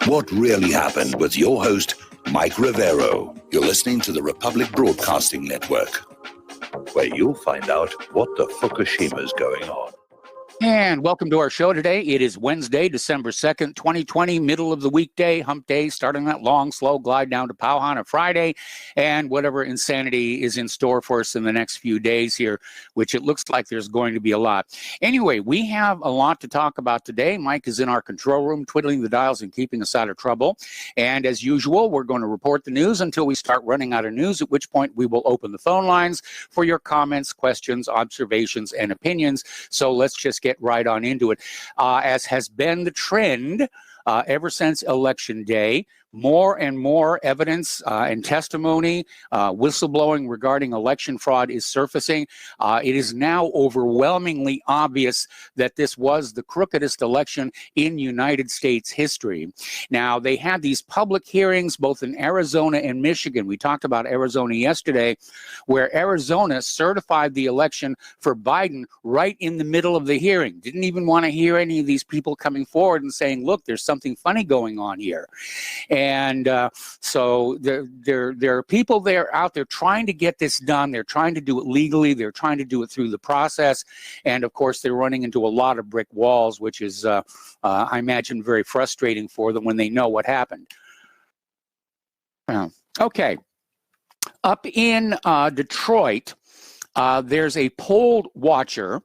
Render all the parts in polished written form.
What really happened with your host, Mike Rivero. You're listening to the Republic Broadcasting Network, where you'll find out what the Fukushima's going on. And welcome to our show today. It is Wednesday, December 2nd, 2020, middle of the weekday, hump day, starting that long, slow glide down to Pauhana Friday, and whatever insanity is in store for us in the next few days here, which it looks like there's going to be a lot. Anyway, we have a lot to talk about today. Mike is in our control room, twiddling the dials and keeping us out of trouble. And as usual, we're going to report the news until we start running out of news, at which point we will open the phone lines for your comments, questions, observations, and opinions. So let's just get right on into it. As has been the trend ever since Election Day, more and more evidence and testimony, whistleblowing regarding election fraud is surfacing. It is now overwhelmingly obvious that this was the crookedest election in United States history. Now, they had these public hearings both in Arizona and Michigan. We talked about Arizona yesterday, where Arizona certified the election for Biden right in the middle of the hearing. Didn't even want to hear any of these people coming forward and saying, look, there's something funny going on here. And so there are people out there trying to get this done. They're trying to do it legally. They're trying to do it through the process. And of course, they're running into a lot of brick walls, which is, I imagine, very frustrating for them when they know what happened. Okay. Up in Detroit, there's a poll watcher,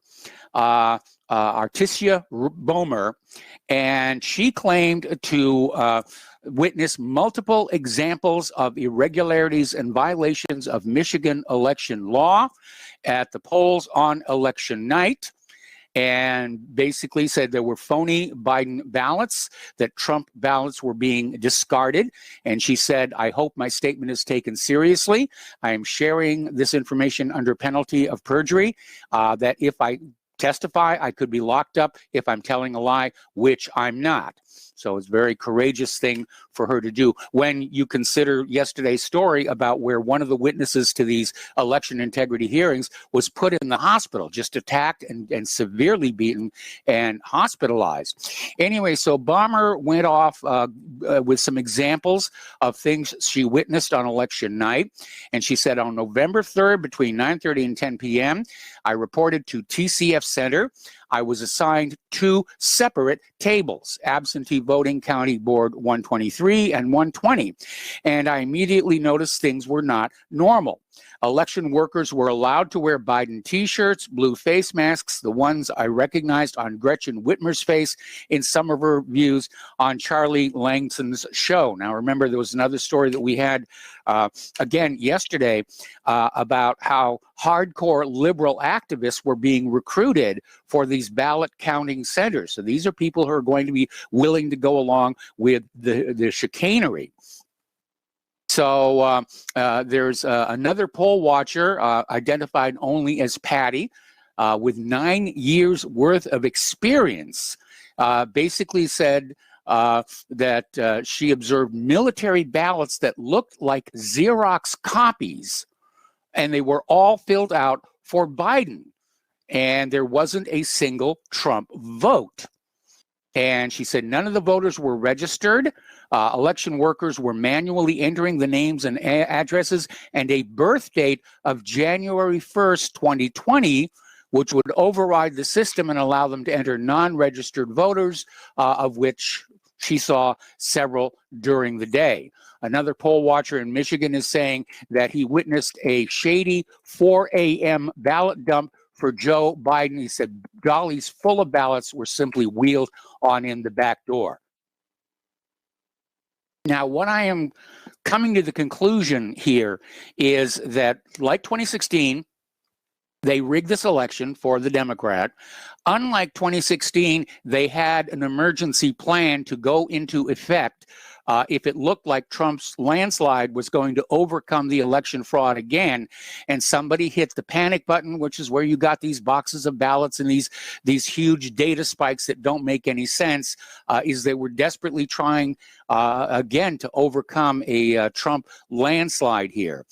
Articia Bomer, and she claimed to witness multiple examples of irregularities and violations of Michigan election law at the polls on election night, and basically said there were phony Biden ballots, that Trump ballots were being discarded. And she said, I hope my statement is taken seriously. I am sharing this information under penalty of perjury, that if I testify, I could be locked up if I'm telling a lie, which I'm not. So it's a very courageous thing for her to do. When you consider yesterday's story about where one of the witnesses to these election integrity hearings was put in the hospital, just attacked and severely beaten and hospitalized. Anyway, so Bomer went off with some examples of things she witnessed on election night. And she said on November 3rd, between 9:30 and 10 p.m., I reported to TCF Center. I was assigned 2 separate tables, absentee voting county board 123 and 120. And I immediately noticed things were not normal. Election workers were allowed to wear Biden t-shirts, blue face masks, the ones I recognized on Gretchen Whitmer's face in some of her views on Charlie Langston's show. Now, remember, there was another story that we had again yesterday about how hardcore liberal activists were being recruited for these ballot counting centers. So these are people who are going to be willing to go along with the chicanery. So there's another poll watcher identified only as Patty with 9 years worth of experience, basically said that she observed military ballots that looked like Xerox copies, and they were all filled out for Biden. And there wasn't a single Trump vote. And she said none of the voters were registered. Election workers were manually entering the names and addresses, and a birth date of January 1st, 2020, which would override the system and allow them to enter non-registered voters, of which she saw several during the day. Another poll watcher in Michigan is saying that he witnessed a shady 4 a.m. ballot dump for Joe Biden. He said dollies full of ballots were simply wheeled on in the back door. Now, what I am coming to the conclusion here is that, like 2016, they rigged this election for the Democrat. Unlike 2016, they had an emergency plan to go into effect if it looked like Trump's landslide was going to overcome the election fraud again, and somebody hit the panic button, which is where you got these boxes of ballots and these huge data spikes that don't make any sense, is they were desperately trying again to overcome a Trump landslide here.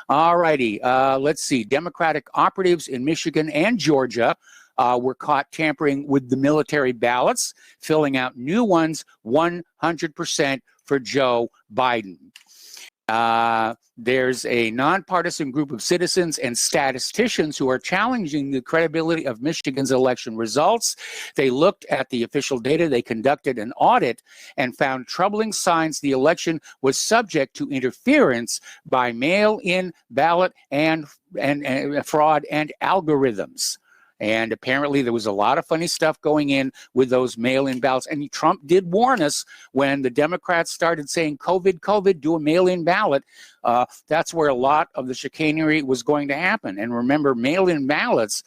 All righty, let's see. Democratic operatives in Michigan and Georgia were caught tampering with the military ballots, filling out new ones 100% for Joe Biden. There's a nonpartisan group of citizens and statisticians who are challenging the credibility of Michigan's election results. They looked at the official data, they conducted an audit, and found troubling signs the election was subject to interference by mail-in ballot and fraud and algorithms. And apparently there was a lot of funny stuff going in with those mail-in ballots. And Trump did warn us when the Democrats started saying, COVID, do a mail-in ballot. That's where a lot of the chicanery was going to happen. And remember, mail-in ballots,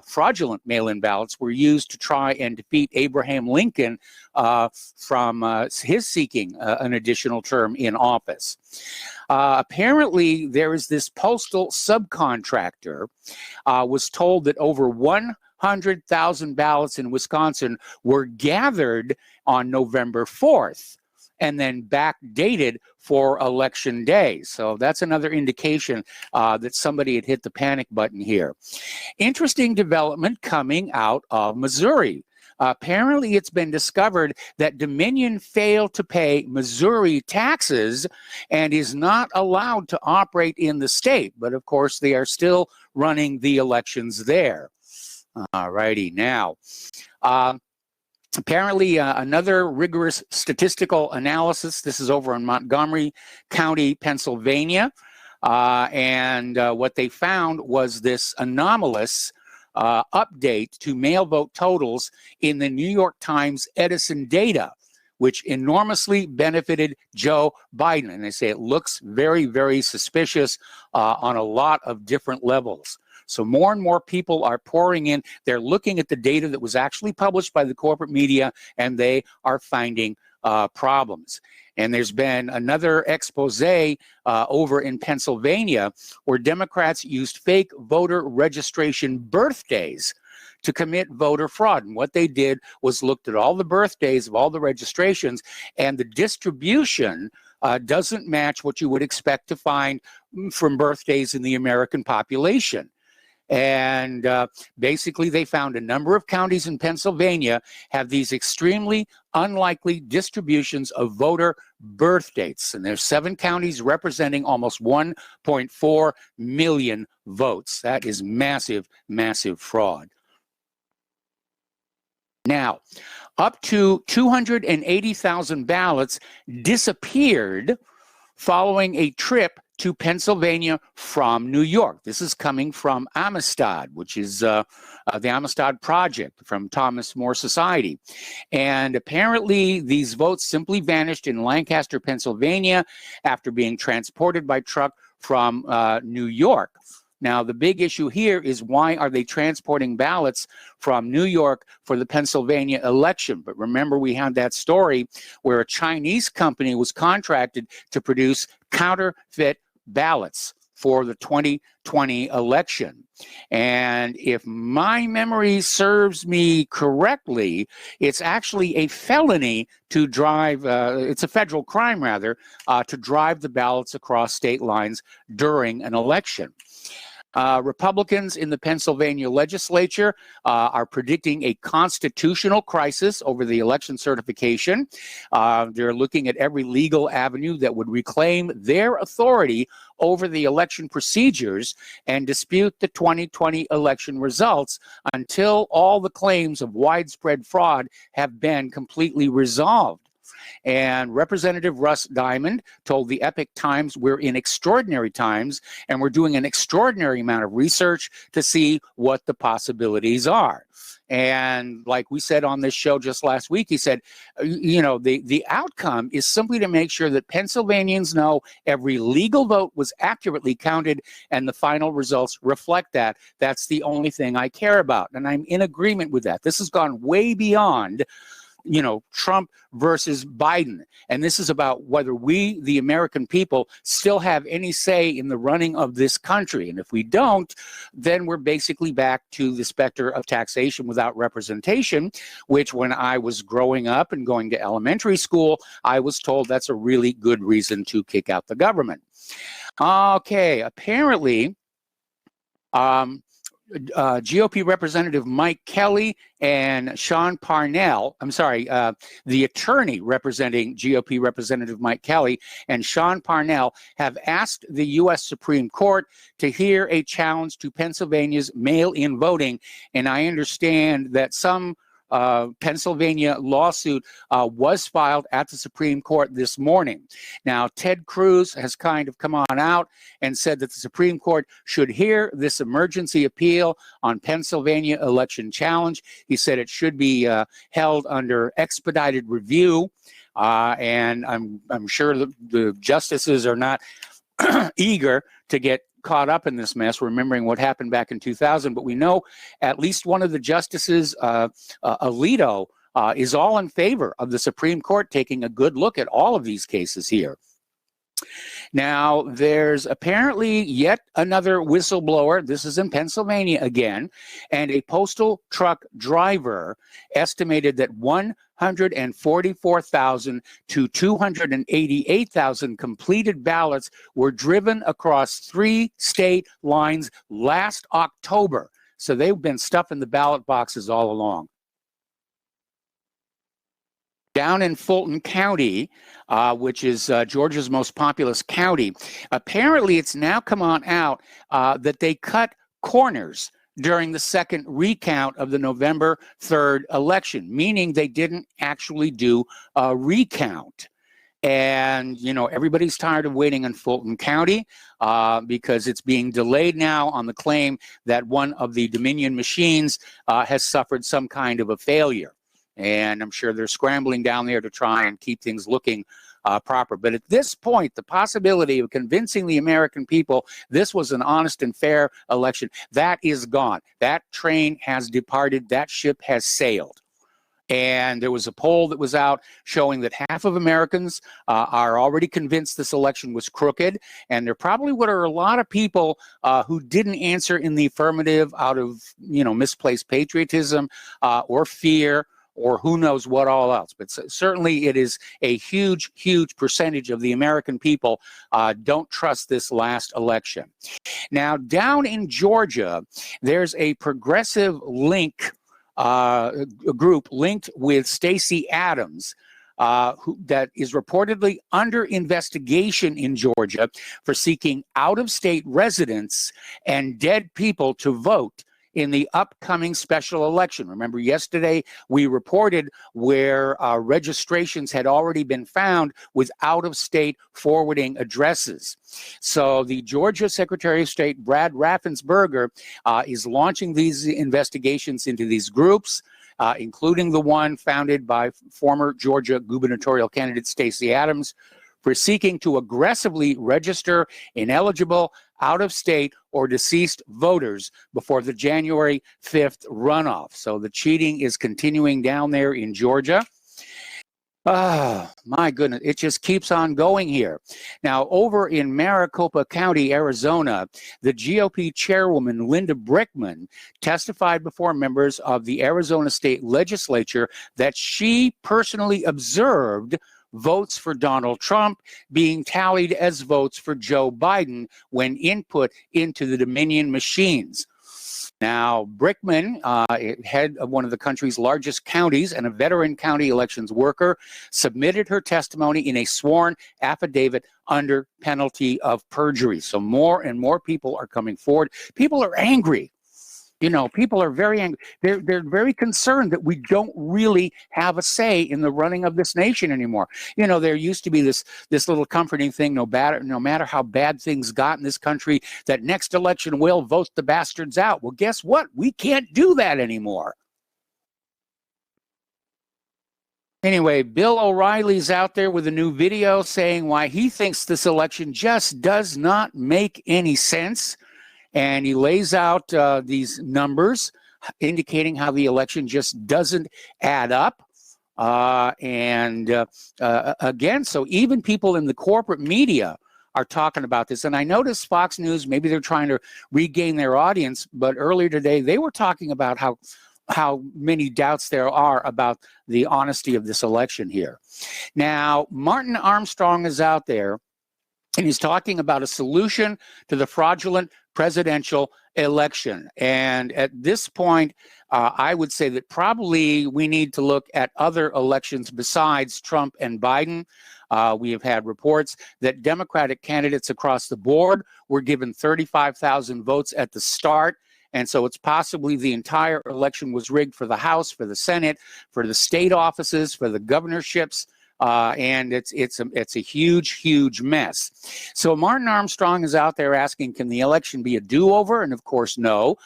fraudulent mail-in ballots, were used to try and defeat Abraham Lincoln from his seeking an additional term in office. Apparently, there is this postal subcontractor was told that over 100,000 ballots in Wisconsin were gathered on November 4th and then backdated for Election Day. So that's another indication that somebody had hit the panic button here. Interesting development coming out of Missouri. Apparently, it's been discovered that Dominion failed to pay Missouri taxes and is not allowed to operate in the state. But of course, they are still running the elections there. All righty. Now, apparently, another rigorous statistical analysis. This is over in Montgomery County, Pennsylvania. And what they found was this anomalous update to mail vote totals in the New York Times Edison data, which enormously benefited Joe Biden. And they say it looks very, very suspicious on a lot of different levels. So more and more people are pouring in. They're looking at the data that was actually published by the corporate media, and they are finding problems. And there's been another expose over in Pennsylvania where Democrats used fake voter registration birthdays to commit voter fraud. And what they did was looked at all the birthdays of all the registrations, and the distribution doesn't match what you would expect to find from birthdays in the American population. And basically, they found a number of counties in Pennsylvania have these extremely unlikely distributions of voter birth dates. And there's 7 counties representing almost 1.4 million votes. That is massive, massive fraud. Now, up to 280,000 ballots disappeared following a trip to Pennsylvania from New York. This is coming from Amistad, which is the Amistad Project from Thomas More Society. And apparently these votes simply vanished in Lancaster, Pennsylvania after being transported by truck from New York. Now, the big issue here is why are they transporting ballots from New York for the Pennsylvania election? But remember, we had that story where a Chinese company was contracted to produce counterfeit ballots for the 2020 election. And if my memory serves me correctly, it's actually a felony to drive, it's a federal crime rather, to drive the ballots across state lines during an election. Republicans in the Pennsylvania legislature are predicting a constitutional crisis over the election certification. They're looking at every legal avenue that would reclaim their authority over the election procedures and dispute the 2020 election results until all the claims of widespread fraud have been completely resolved. And Representative Russ Diamond told the Epoch Times, we're in extraordinary times and we're doing an extraordinary amount of research to see what the possibilities are. And like we said on this show just last week, he said, you know, the outcome is simply to make sure that Pennsylvanians know every legal vote was accurately counted and the final results reflect that. That's the only thing I care about. And I'm in agreement with that. This has gone way beyond, you know, Trump versus Biden. And this is about whether we, the American people, still have any say in the running of this country. And if we don't, then we're basically back to the specter of taxation without representation, which when I was growing up and going to elementary school, I was told that's a really good reason to kick out the government. Okay, apparently, GOP Representative Mike Kelly and Sean Parnell, the attorney representing GOP Representative Mike Kelly and Sean Parnell have asked the U.S. Supreme Court to hear a challenge to Pennsylvania's mail-in voting. And I understand that some Pennsylvania lawsuit was filed at the Supreme Court this morning. Now, Ted Cruz has kind of come on out and said that the Supreme Court should hear this emergency appeal on Pennsylvania election challenge. He said it should be held under expedited review, and I'm sure the justices are not eager to get caught up in this mess, remembering what happened back in 2000. But we know at least one of the justices, Alito, is all in favor of the Supreme Court taking a good look at all of these cases here. Now, there's apparently yet another whistleblower. This is in Pennsylvania again, and a postal truck driver estimated that 144,000 to 288,000 completed ballots were driven across 3 state lines last October. So they've been stuffing the ballot boxes all along. Down in Fulton County, which is Georgia's most populous county, apparently it's now come on out that they cut corners during the second recount of the November 3rd election, meaning they didn't actually do a recount. And, you know, everybody's tired of waiting in Fulton County because it's being delayed now on the claim that one of the Dominion machines has suffered some kind of a failure. And I'm sure they're scrambling down there to try and keep things looking proper. But at this point, the possibility of convincing the American people this was an honest and fair election, that is gone. That train has departed. That ship has sailed. And there was a poll that was out showing that half of Americans are already convinced this election was crooked. And there probably were a lot of people who didn't answer in the affirmative out of, you know, misplaced patriotism or fear, or who knows what all else. But certainly it is a huge, huge percentage of the American people don't trust this last election. Now, down in Georgia, there's a progressive group linked with Stacey Adams that is reportedly under investigation in Georgia for seeking out-of-state residents and dead people to vote in the upcoming special election. Remember, yesterday we reported where registrations had already been found with out-of-state forwarding addresses. So the Georgia Secretary of State, Brad Raffensperger, is launching these investigations into these groups, including the one founded by former Georgia gubernatorial candidate Stacey Adams, for seeking to aggressively register ineligible out-of-state or deceased voters before the January 5th runoff. So the cheating is continuing down there in Georgia. My goodness, it just keeps on going here. Now, over in Maricopa County, Arizona, the GOP chairwoman, Linda Brickman, testified before members of the Arizona State Legislature that she personally observed votes for Donald Trump being tallied as votes for Joe Biden when input into the Dominion machines. Now, Brickman, head of one of the country's largest counties and a veteran county elections worker, submitted her testimony in a sworn affidavit under penalty of perjury. So more and more people are coming forward. People are angry. You know, people are very angry. They're very concerned that we don't really have a say in the running of this nation anymore. You know, there used to be this little comforting thing, no matter how bad things got in this country, that next election we'll vote the bastards out. Well, guess what? We can't do that anymore. Anyway, Bill O'Reilly's out there with a new video saying why he thinks this election just does not make any sense. And he lays out these numbers indicating how the election just doesn't add up. Again, so even people in the corporate media are talking about this. And I noticed Fox News, maybe they're trying to regain their audience, but earlier today they were talking about how many doubts there are about the honesty of this election here. Now, Martin Armstrong is out there, and he's talking about a solution to the fraudulent presidential election. And at this point, I would say that probably we need to look at other elections besides Trump and Biden. We have had reports that Democratic candidates across the board were given 35,000 votes at the start. And so it's possibly the entire election was rigged for the House, for the Senate, for the state offices, for the governorships. And it's a huge mess. So Martin Armstrong is out there asking, can the election be a do-over? And of course, no,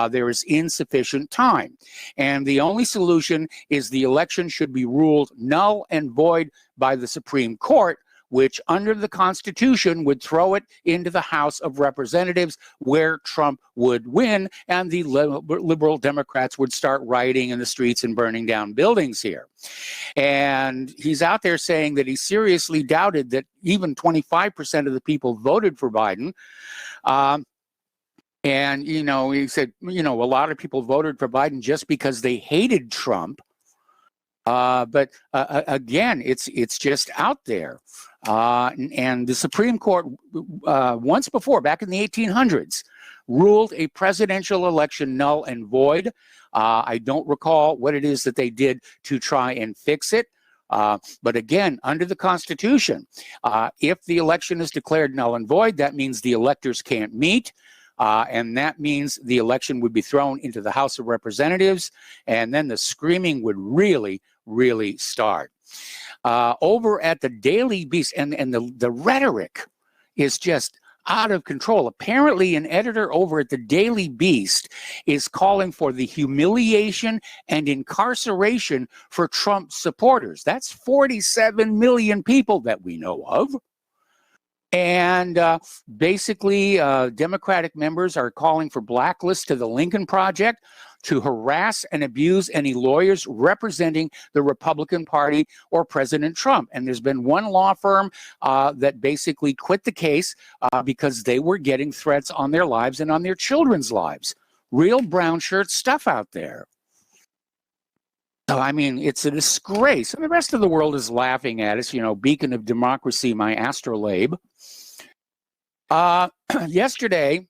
there is insufficient time. And the only solution is the election should be ruled null and void by the Supreme Court, which under the Constitution would throw it into the House of Representatives where Trump would win and the liberal Democrats would start rioting in the streets and burning down buildings here. And he's out there saying that he seriously doubted that even 25% of the people voted for Biden. And, you know, he said, you know, a lot of people voted for Biden just because they hated Trump. But again, it's just out there. And the Supreme Court, once before, back in the 1800s, ruled a presidential election null and void. I don't recall what it is that they did to try and fix it. But again, under the Constitution, if the election is declared null and void, that means the electors can't meet. And that means the election would be thrown into the House of Representatives, and then the screaming would really start. Over at the Daily Beast, and the rhetoric is just out of control. Apparently, an editor over at the Daily Beast is calling for the humiliation and incarceration for Trump supporters. That's 47 million people that we know of. And basically, Democratic members are calling for blacklists to the Lincoln Project to harass and abuse any lawyers representing the Republican Party or President Trump. And there's been one law firm that basically quit the case because they were getting threats on their lives and on their children's lives. Real brown shirt stuff out there. So, I mean, it's a disgrace. And the rest of the world is laughing at us, you know, beacon of democracy, my astrolabe. Yesterday,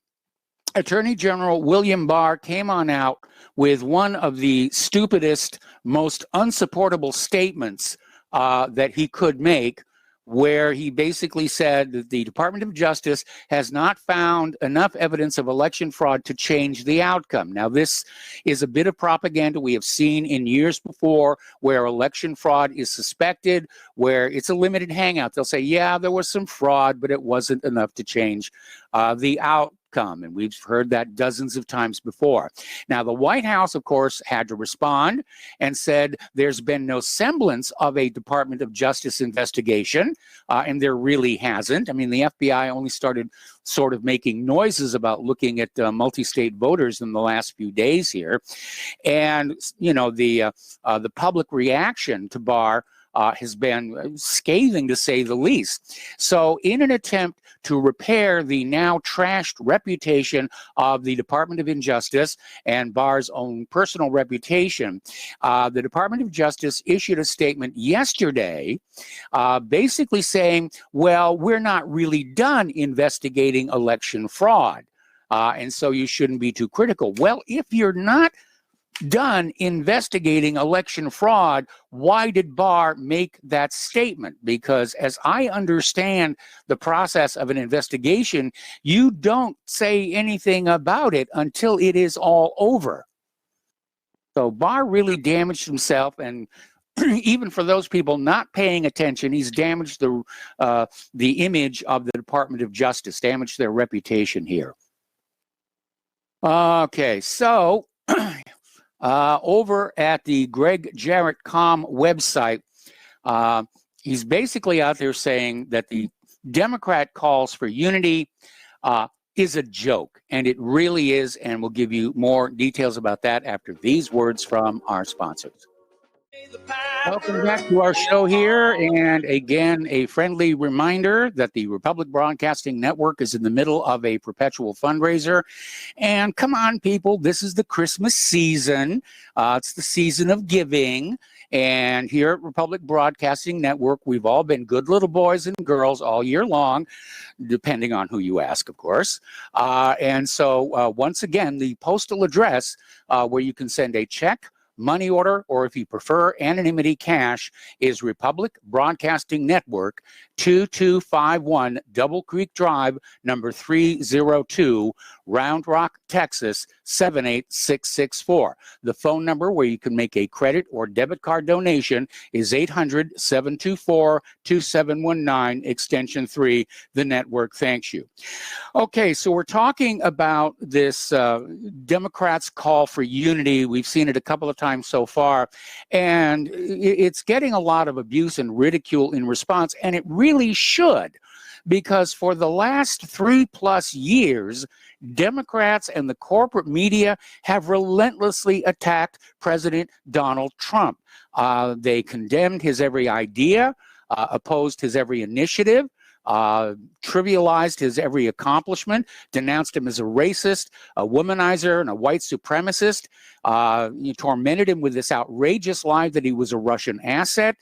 Attorney General William Barr came on out with one of the stupidest, most unsupportable statements that he could make, where he basically said that the Department of Justice has not found enough evidence of election fraud to change the outcome. Now, this is a bit of propaganda we have seen in years before, where election fraud is suspected, where it's a limited hangout. They'll say, yeah, there was some fraud, but it wasn't enough to change the outcome. And we've heard that dozens of times before. Now, the White House, of course, had to respond and said there's been no semblance of a Department of Justice investigation, and there really hasn't. I mean, the FBI only started sort of making noises about looking at multi-state voters in the last few days here. And, you know, the public reaction to Barr has been scathing, to say the least. So in an attempt to repair the now trashed reputation of the Department of Justice and Barr's own personal reputation, the Department of Justice issued a statement yesterday basically saying, well, we're not really done investigating election fraud, and so you shouldn't be too critical. Well, if you're not done investigating election fraud, why did Barr make that statement? Because as I understand the process of an investigation, you don't say anything about it until it is all over. So Barr really damaged himself, and even for those people not paying attention, he's damaged the image of the Department of Justice, damaged their reputation here. Okay, so over at the GregJarrett.com website, he's basically out there saying that the Democrat calls for unity is a joke, and it really is, and we'll give you more details about that after these words from our sponsors. Welcome back to our show here, and again, a friendly reminder that the Republic Broadcasting Network is in the middle of a perpetual fundraiser. And come on, people, this is the Christmas season. It's the season of giving. And here at Republic Broadcasting Network, we've all been good little boys and girls all year long, depending on who you ask, of course. And so once again, the postal address where you can send a check, money order, or if you prefer anonymity, cash, is Republic Broadcasting Network, 2251 Double Creek Drive, number 302, Round Rock, Texas, 78664. The phone number where you can make a credit or debit card donation is 800-724-2719, extension 3. The network thanks you. Okay, so we're talking about this Democrats' call for unity. We've seen it a couple of times so far, and it's getting a lot of abuse and ridicule in response, and it really should, because for the last 3+ years, Democrats and the corporate media have relentlessly attacked President Donald Trump. They condemned his every idea, opposed his every initiative, trivialized his every accomplishment, denounced him as a racist, a womanizer, and a white supremacist. You tormented him with this outrageous lie that he was a Russian asset.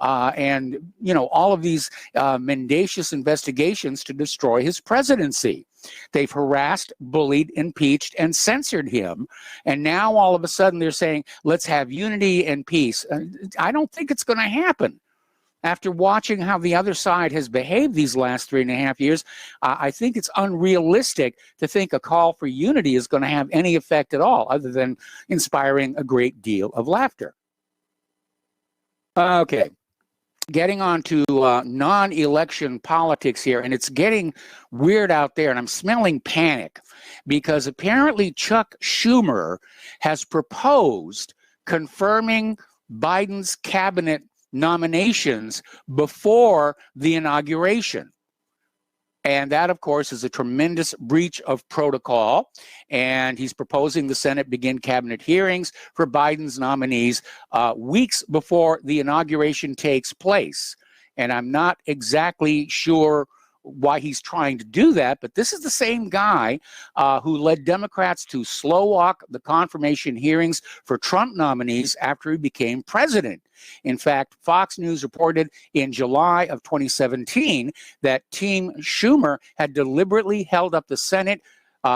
And, you know, all of these mendacious investigations to destroy his presidency. They've harassed, bullied, impeached, and censored him. And now all of a sudden they're saying, let's have unity and peace. I don't think it's going to happen. After watching how the other side has behaved these last 3.5 years, I think it's unrealistic to think a call for unity is going to have any effect at all, other than inspiring a great deal of laughter. Okay. Getting on to non-election politics here, and it's getting weird out there, and I'm smelling panic, because apparently Chuck Schumer has proposed confirming Biden's cabinet nominations before the inauguration. And that, of course, is a tremendous breach of protocol. And he's proposing the Senate begin cabinet hearings for Biden's nominees weeks before the inauguration takes place. And I'm not exactly sure why he's trying to do that, but this is the same guy who led Democrats to slow walk the confirmation hearings for Trump nominees after he became president. In fact, Fox News reported in July of 2017 that Team Schumer had deliberately held up the Senate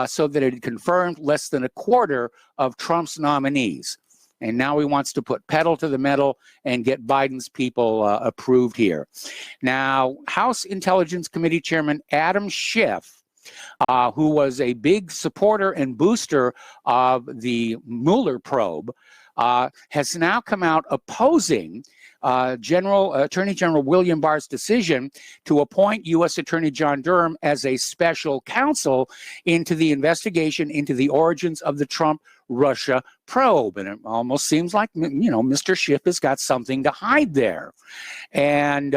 so that it had confirmed less than a quarter of Trump's nominees. And now he wants to put pedal to the metal and get Biden's people approved here. Now, House Intelligence Committee Chairman Adam Schiff, who was a big supporter and booster of the Mueller probe, has now come out opposing Attorney General William Barr's decision to appoint U.S. Attorney John Durham as a special counsel into the investigation into the origins of the Trump-Russia probe. And it almost seems like, you know, Mr. Schiff has got something to hide there. And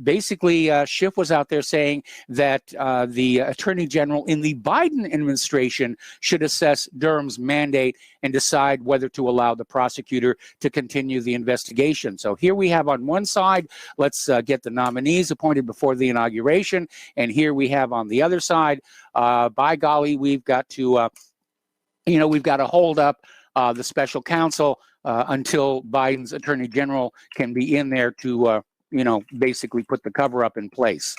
basically, Schiff was out there saying that the Attorney General in the Biden administration should assess Durham's mandate and decide whether to allow the prosecutor to continue the investigation. So here we have on one side, let's get the nominees appointed before the inauguration. And here we have on the other side, by golly, we've got to, we've got to hold up the special counsel until Biden's Attorney General can be in there to, basically put the cover up in place.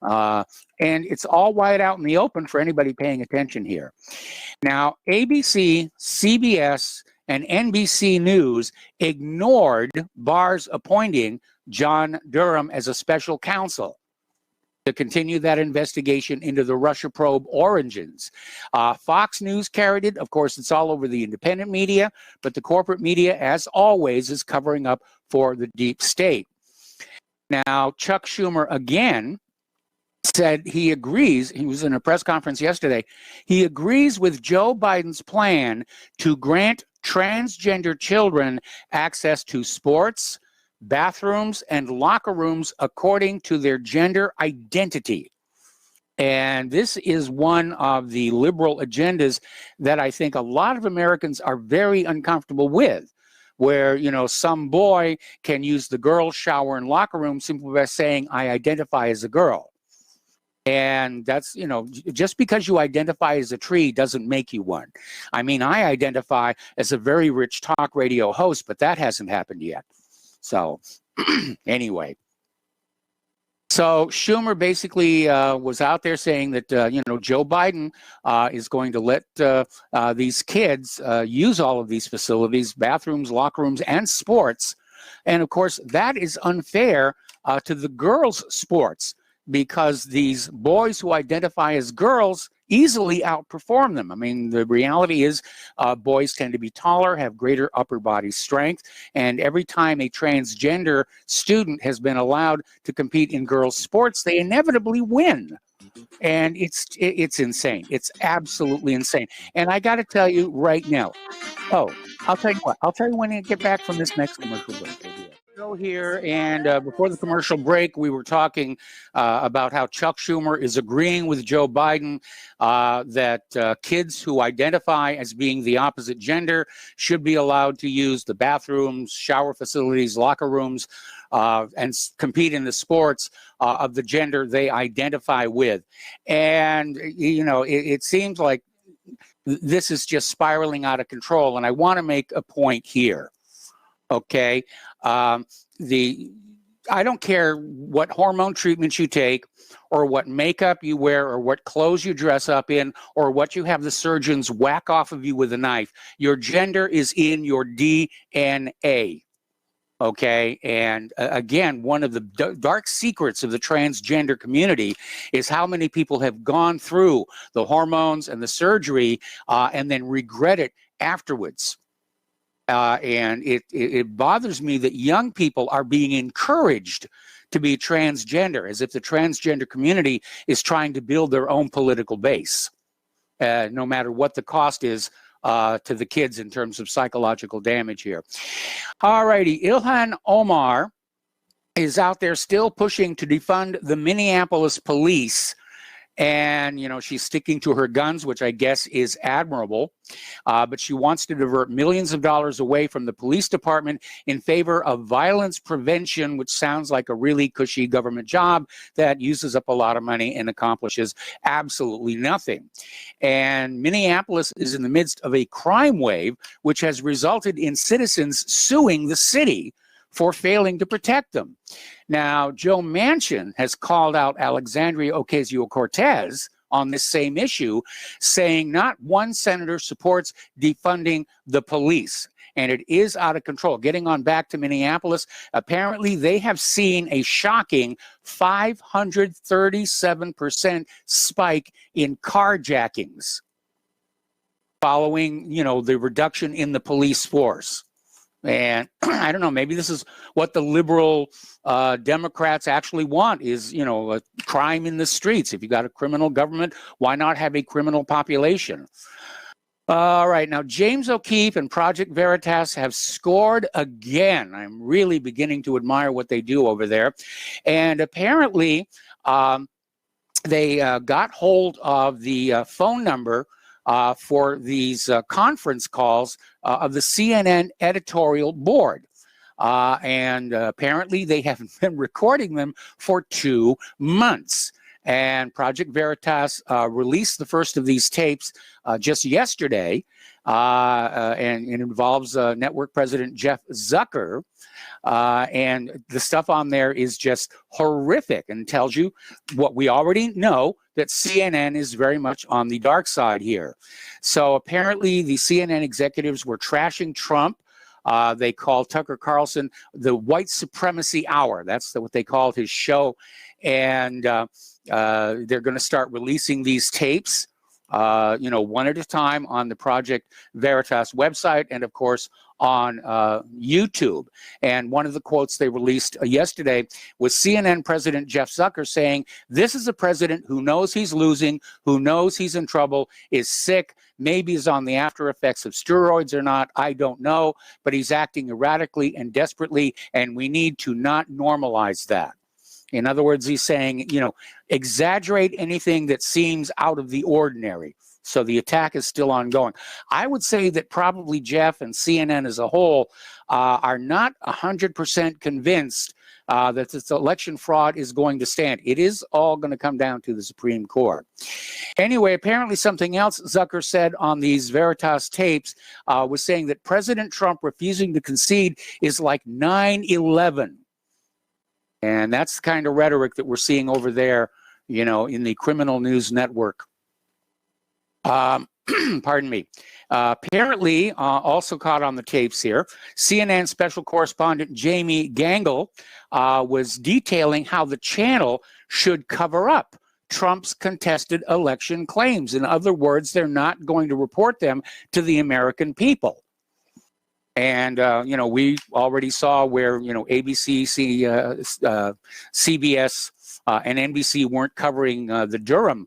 And it's all wide out in the open for anybody paying attention here. Now, ABC, CBS, and NBC News ignored Barr's appointing John Durham as a special counsel to continue that investigation into the Russia probe origins. Fox News carried it. Of course, it's all over the independent media, but the corporate media, as always, is covering up for the deep state. Now, Chuck Schumer, again, said he agrees, he was in a press conference yesterday, he agrees with Joe Biden's plan to grant transgender children access to sports, bathrooms, and locker rooms according to their gender identity. And this is one of the liberal agendas that I think a lot of Americans are very uncomfortable with, where, some boy can use the girls' shower and locker room simply by saying, I identify as a girl. And that's, just because you identify as a tree doesn't make you one. I mean, I identify as a very rich talk radio host, but that hasn't happened yet. So anyway. So Schumer basically was out there saying that, Joe Biden is going to let these kids use all of these facilities, bathrooms, locker rooms, and sports. And of course, that is unfair to the girls' sports, because these boys who identify as girls easily outperform them. I mean, the reality is boys tend to be taller, have greater upper body strength, and every time a transgender student has been allowed to compete in girls' sports, they inevitably win. And it's insane. It's absolutely insane. And I got to tell you right now, I'll tell you what, I'll tell you when I get back from this next commercial break. Go here, and before the commercial break, we were talking about how Chuck Schumer is agreeing with Joe Biden that kids who identify as being the opposite gender should be allowed to use the bathrooms, shower facilities, locker rooms, and compete in the sports of the gender they identify with. And, it seems like this is just spiraling out of control. And I want to make a point here. Okay. I don't care what hormone treatments you take, or what makeup you wear, or what clothes you dress up in, or what you have the surgeons whack off of you with a knife. Your gender is in your DNA. Okay. And again, one of the dark secrets of the transgender community is how many people have gone through the hormones and the surgery and then regret it afterwards. And it bothers me that young people are being encouraged to be transgender, as if the transgender community is trying to build their own political base, no matter what the cost is to the kids in terms of psychological damage here. All righty, Ilhan Omar is out there still pushing to defund the Minneapolis police. And, she's sticking to her guns, which I guess is admirable. But she wants to divert millions of dollars away from the police department in favor of violence prevention, which sounds like a really cushy government job that uses up a lot of money and accomplishes absolutely nothing. And Minneapolis is in the midst of a crime wave, which has resulted in citizens suing the city for failing to protect them. Now, Joe Manchin has called out Alexandria Ocasio-Cortez on this same issue, saying not one senator supports defunding the police. And it is out of control. Getting on back to Minneapolis, apparently they have seen a shocking 537% spike in carjackings following, the reduction in the police force. And I don't know, maybe this is what the liberal Democrats actually want is, a crime in the streets. If you got a criminal government, why not have a criminal population? All right, now James O'Keefe and Project Veritas have scored again. I'm really beginning to admire what they do over there. And apparently they got hold of the phone number for these conference calls of the CNN editorial board. And apparently they have been recording them for 2 months. And Project Veritas released the first of these tapes just yesterday, and it involves network president Jeff Zucker. And the stuff on there is just horrific and tells you what we already know, that CNN is very much on the dark side here. So apparently the CNN executives were trashing Trump. They called Tucker Carlson the white supremacy hour. That's what they called his show. And they're going to start releasing these tapes, one at a time on the Project Veritas website and, of course, on YouTube. And one of the quotes they released yesterday was CNN President Jeff Zucker saying, "This is a president who knows he's losing, who knows he's in trouble, is sick, maybe is on the after effects of steroids or not, I don't know, but he's acting erratically and desperately, and we need to not normalize that." In other words, he's saying, exaggerate anything that seems out of the ordinary. So the attack is still ongoing. I would say that probably Jeff and CNN as a whole are not 100% convinced that this election fraud is going to stand. It is all going to come down to the Supreme Court. Anyway, apparently something else Zucker said on these Veritas tapes was saying that President Trump refusing to concede is like 9/11. And that's the kind of rhetoric that we're seeing over there, you know, in the criminal news network. Pardon me. Apparently, also caught on the tapes here, CNN special correspondent Jamie Gangle was detailing how the channel should cover up Trump's contested election claims. In other words, they're not going to report them to the American people. And, you know, we already saw where, you know, ABC, CBS, and NBC weren't covering the Durham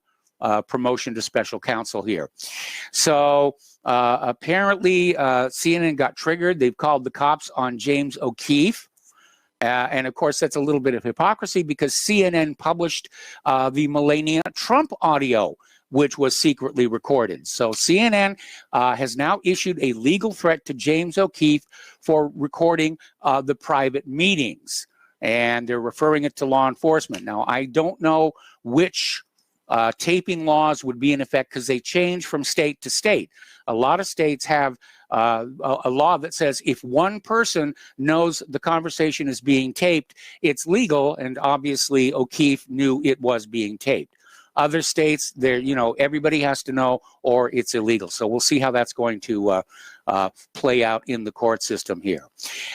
promotion to special counsel here. So apparently CNN got triggered. They've called the cops on James O'Keefe. And of course, that's a little bit of hypocrisy because CNN published the Melania Trump audio, which was secretly recorded. So CNN has now issued a legal threat to James O'Keefe for recording the private meetings. And they're referring it to law enforcement. Now, I don't know which taping laws would be in effect because they change from state to state. A lot of states have a law that says if one person knows the conversation is being taped, it's legal, and obviously O'Keefe knew it was being taped. Other states, there, you know, everybody has to know or it's illegal. So we'll see how that's going to play out in the court system here.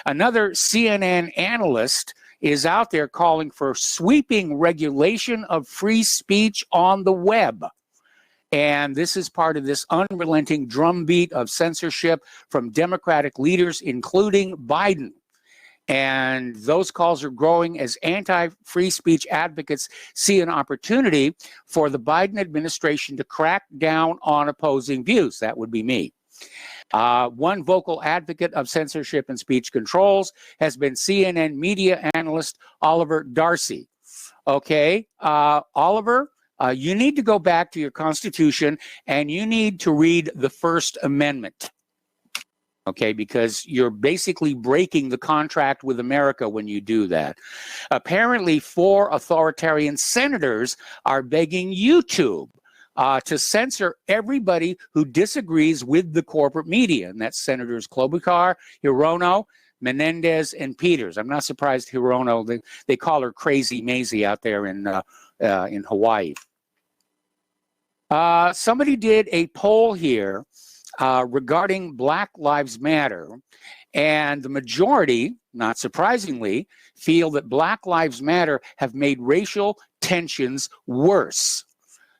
Another CNN analyst is out there calling for sweeping regulation of free speech on the web. And this is part of this unrelenting drumbeat of censorship from Democratic leaders, including Biden. And those calls are growing as anti-free speech advocates see an opportunity for the Biden administration to crack down on opposing views. That would be me. One vocal advocate of censorship and speech controls has been CNN media analyst Oliver Darcy. Okay, Oliver, you need to go back to your Constitution and you need to read the First Amendment. Okay, because you're basically breaking the contract with America when you do that. Apparently, 4 authoritarian senators are begging YouTube to censor everybody who disagrees with the corporate media. And that's Senators Klobuchar, Hirono, Menendez, and Peters. I'm not surprised Hirono, they call her Crazy Maisie out there in Hawaii. Somebody did a poll here regarding Black Lives Matter, and the majority, not surprisingly, feel that Black Lives Matter have made racial tensions worse.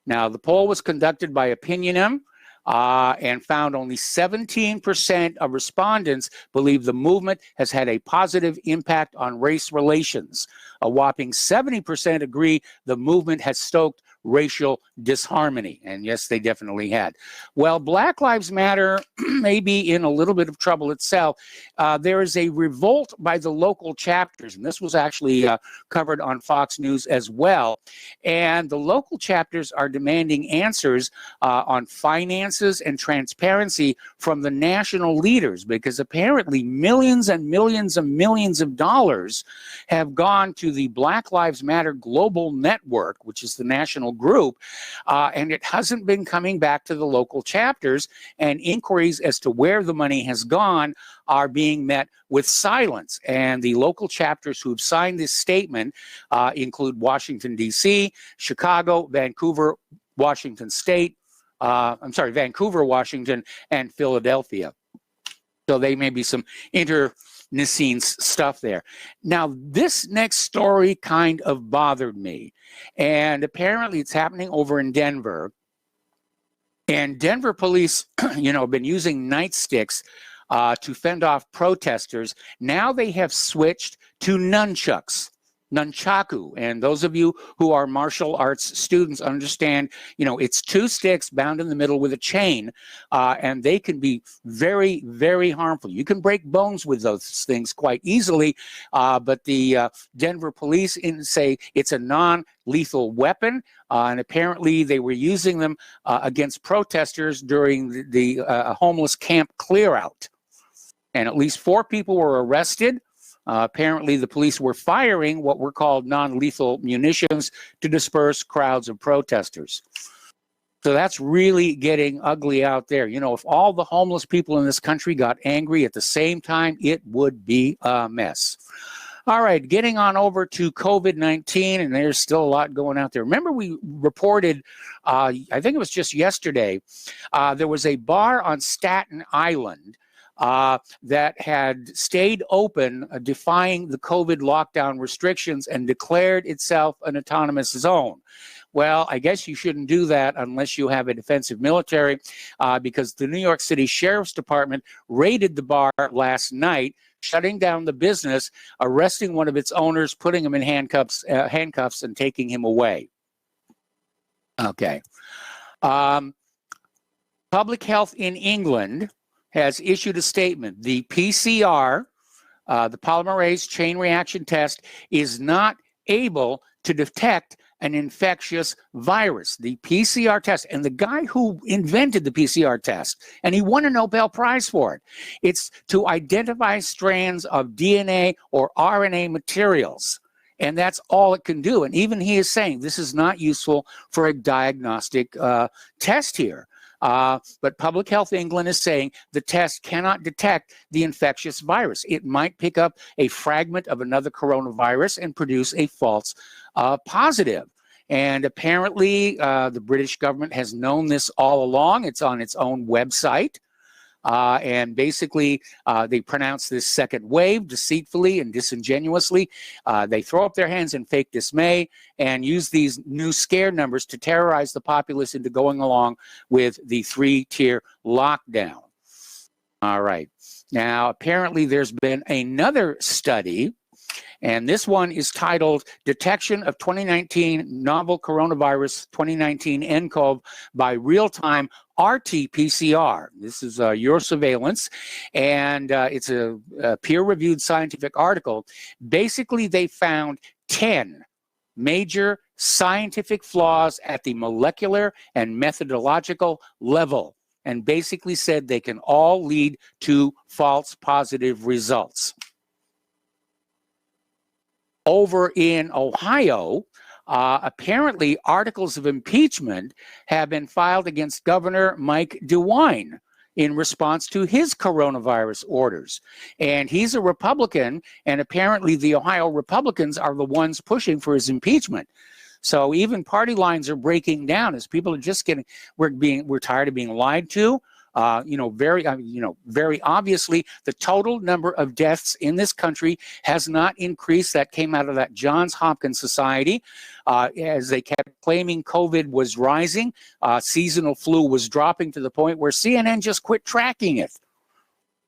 Now, the poll was conducted by Opinionem and found only 17% of respondents believe the movement has had a positive impact on race relations. A whopping 70% agree the movement has stoked racial disharmony. And yes, they definitely had. Well, Black Lives Matter may be in a little bit of trouble itself. There is a revolt by the local chapters, and this was actually covered on Fox News as well. And the local chapters are demanding answers on finances and transparency from the national leaders, because apparently millions and millions and millions of dollars have gone to the Black Lives Matter Global Network, which is the national group, and it hasn't been coming back to the local chapters, and inquiries as to where the money has gone are being met with silence. And the local chapters who've signed this statement include Washington, D.C., Chicago, Vancouver, Washington State, Vancouver, Washington, and Philadelphia. So they may be some internecine stuff there. Now, this next story kind of bothered me. And apparently it's happening over in Denver. And Denver police, have been using nightsticks to fend off protesters. Now they have switched to nunchaku. And those of you who are martial arts students understand, it's 2 sticks bound in the middle with a chain, and they can be very, very harmful. You can break bones with those things quite easily, but the Denver police say it's a non-lethal weapon, and apparently they were using them against protesters during the homeless camp clear-out. And at least 4 people were arrested. Apparently, the police were firing what were called non-lethal munitions to disperse crowds of protesters. So that's really getting ugly out there. You know, if all the homeless people in this country got angry at the same time, it would be a mess. All right, getting on over to COVID-19, and there's still a lot going out there. Remember, we reported, I think it was just yesterday, there was a bar on Staten Island that had stayed open, defying the COVID lockdown restrictions, and declared itself an autonomous zone. Well, I guess you shouldn't do that unless you have a defensive military, because the New York City Sheriff's Department raided the bar last night, shutting down the business, arresting one of its owners, putting him in handcuffs, and taking him away. Okay. Public Health in England has issued a statement. The PCR, the polymerase chain reaction test, is not able to detect an infectious virus, the PCR test. And the guy who invented the PCR test, and he won a Nobel Prize for it, it's to identify strands of DNA or RNA materials. And that's all it can do. And even he is saying this is not useful for a diagnostic test here. But Public Health England is saying the test cannot detect the infectious virus. It might pick up a fragment of another coronavirus and produce a false positive. And apparently the British government has known this all along. It's on its own website. And basically, they pronounce this second wave deceitfully and disingenuously. They throw up their hands in fake dismay and use these new scare numbers to terrorize the populace into going along with the 3-tier lockdown. All right. Now, apparently, there's been another study, and this one is titled Detection of 2019 Novel Coronavirus 2019 nCoV by Real-Time RT-PCR. This is your surveillance, and it's a peer-reviewed scientific article. Basically, they found 10 major scientific flaws at the molecular and methodological level, and basically said they can all lead to false positive results. Over in Ohio, apparently articles of impeachment have been filed against Governor Mike DeWine in response to his coronavirus orders. And he's a Republican, and apparently the Ohio Republicans are the ones pushing for his impeachment. So even party lines are breaking down as people are just getting, we're tired of being lied to. Very obviously, the total number of deaths in this country has not increased. That came out of that Johns Hopkins Society. As they kept claiming COVID was rising, seasonal flu was dropping to the point where CNN just quit tracking it.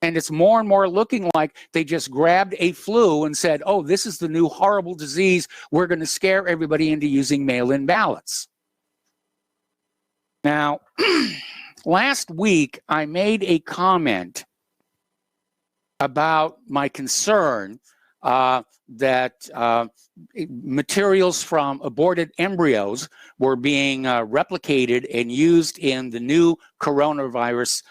And it's more and more looking like they just grabbed a flu and said, oh, this is the new horrible disease. We're going to scare everybody into using mail-in ballots. Now, last week, I made a comment about my concern that materials from aborted embryos were being replicated and used in the new coronavirus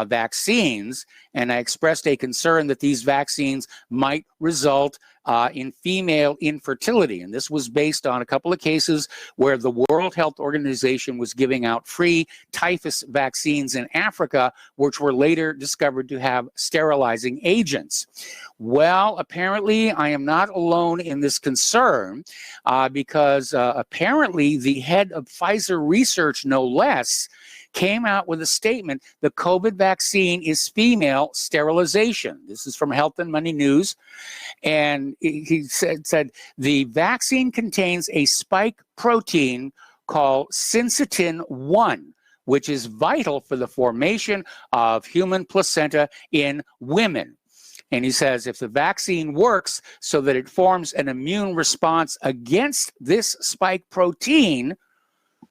vaccines. And I expressed a concern that these vaccines might result in female infertility. And this was based on a couple of cases where the World Health Organization was giving out free typhus vaccines in Africa, which were later discovered to have sterilizing agents. Well, apparently I am not alone in this concern because apparently the head of Pfizer Research, no less, came out with a statement: the COVID vaccine is female sterilization. This is from Health and Money News. And he said the vaccine contains a spike protein called syncytin-1, which is vital for the formation of human placenta in women. And he says if the vaccine works so that it forms an immune response against this spike protein,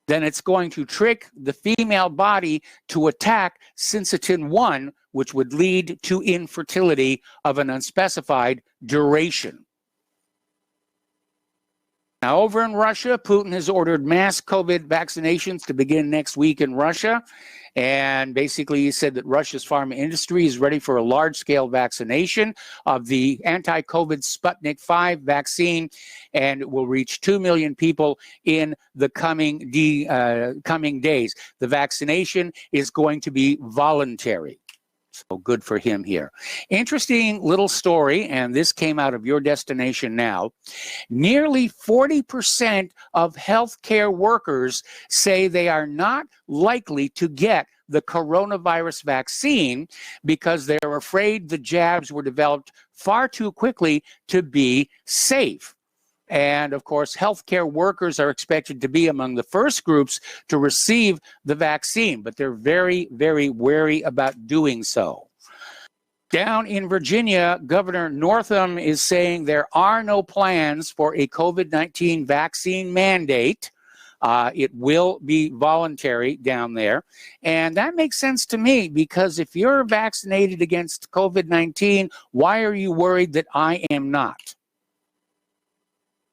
then it's going to trick the female body to attack syncytin-1, which would lead to infertility of an unspecified duration. Now, over in Russia, Putin has ordered mass COVID vaccinations to begin next week in Russia. And basically he said that Russia's pharma industry is ready for a large-scale vaccination of the anti-COVID Sputnik 5 vaccine, and it will reach 2 million people in the coming days. The vaccination is going to be voluntary. So good for him here. Interesting little story, and this came out of Your Destination Now. Nearly 40% of healthcare workers say they are not likely to get the coronavirus vaccine because they're afraid the jabs were developed far too quickly to be safe. And of course, healthcare workers are expected to be among the first groups to receive the vaccine, but they're very, very wary about doing so. Down in Virginia, Governor Northam is saying there are no plans for a COVID-19 vaccine mandate. It will be voluntary down there. And that makes sense to me, because if you're vaccinated against COVID-19, why are you worried that I am not?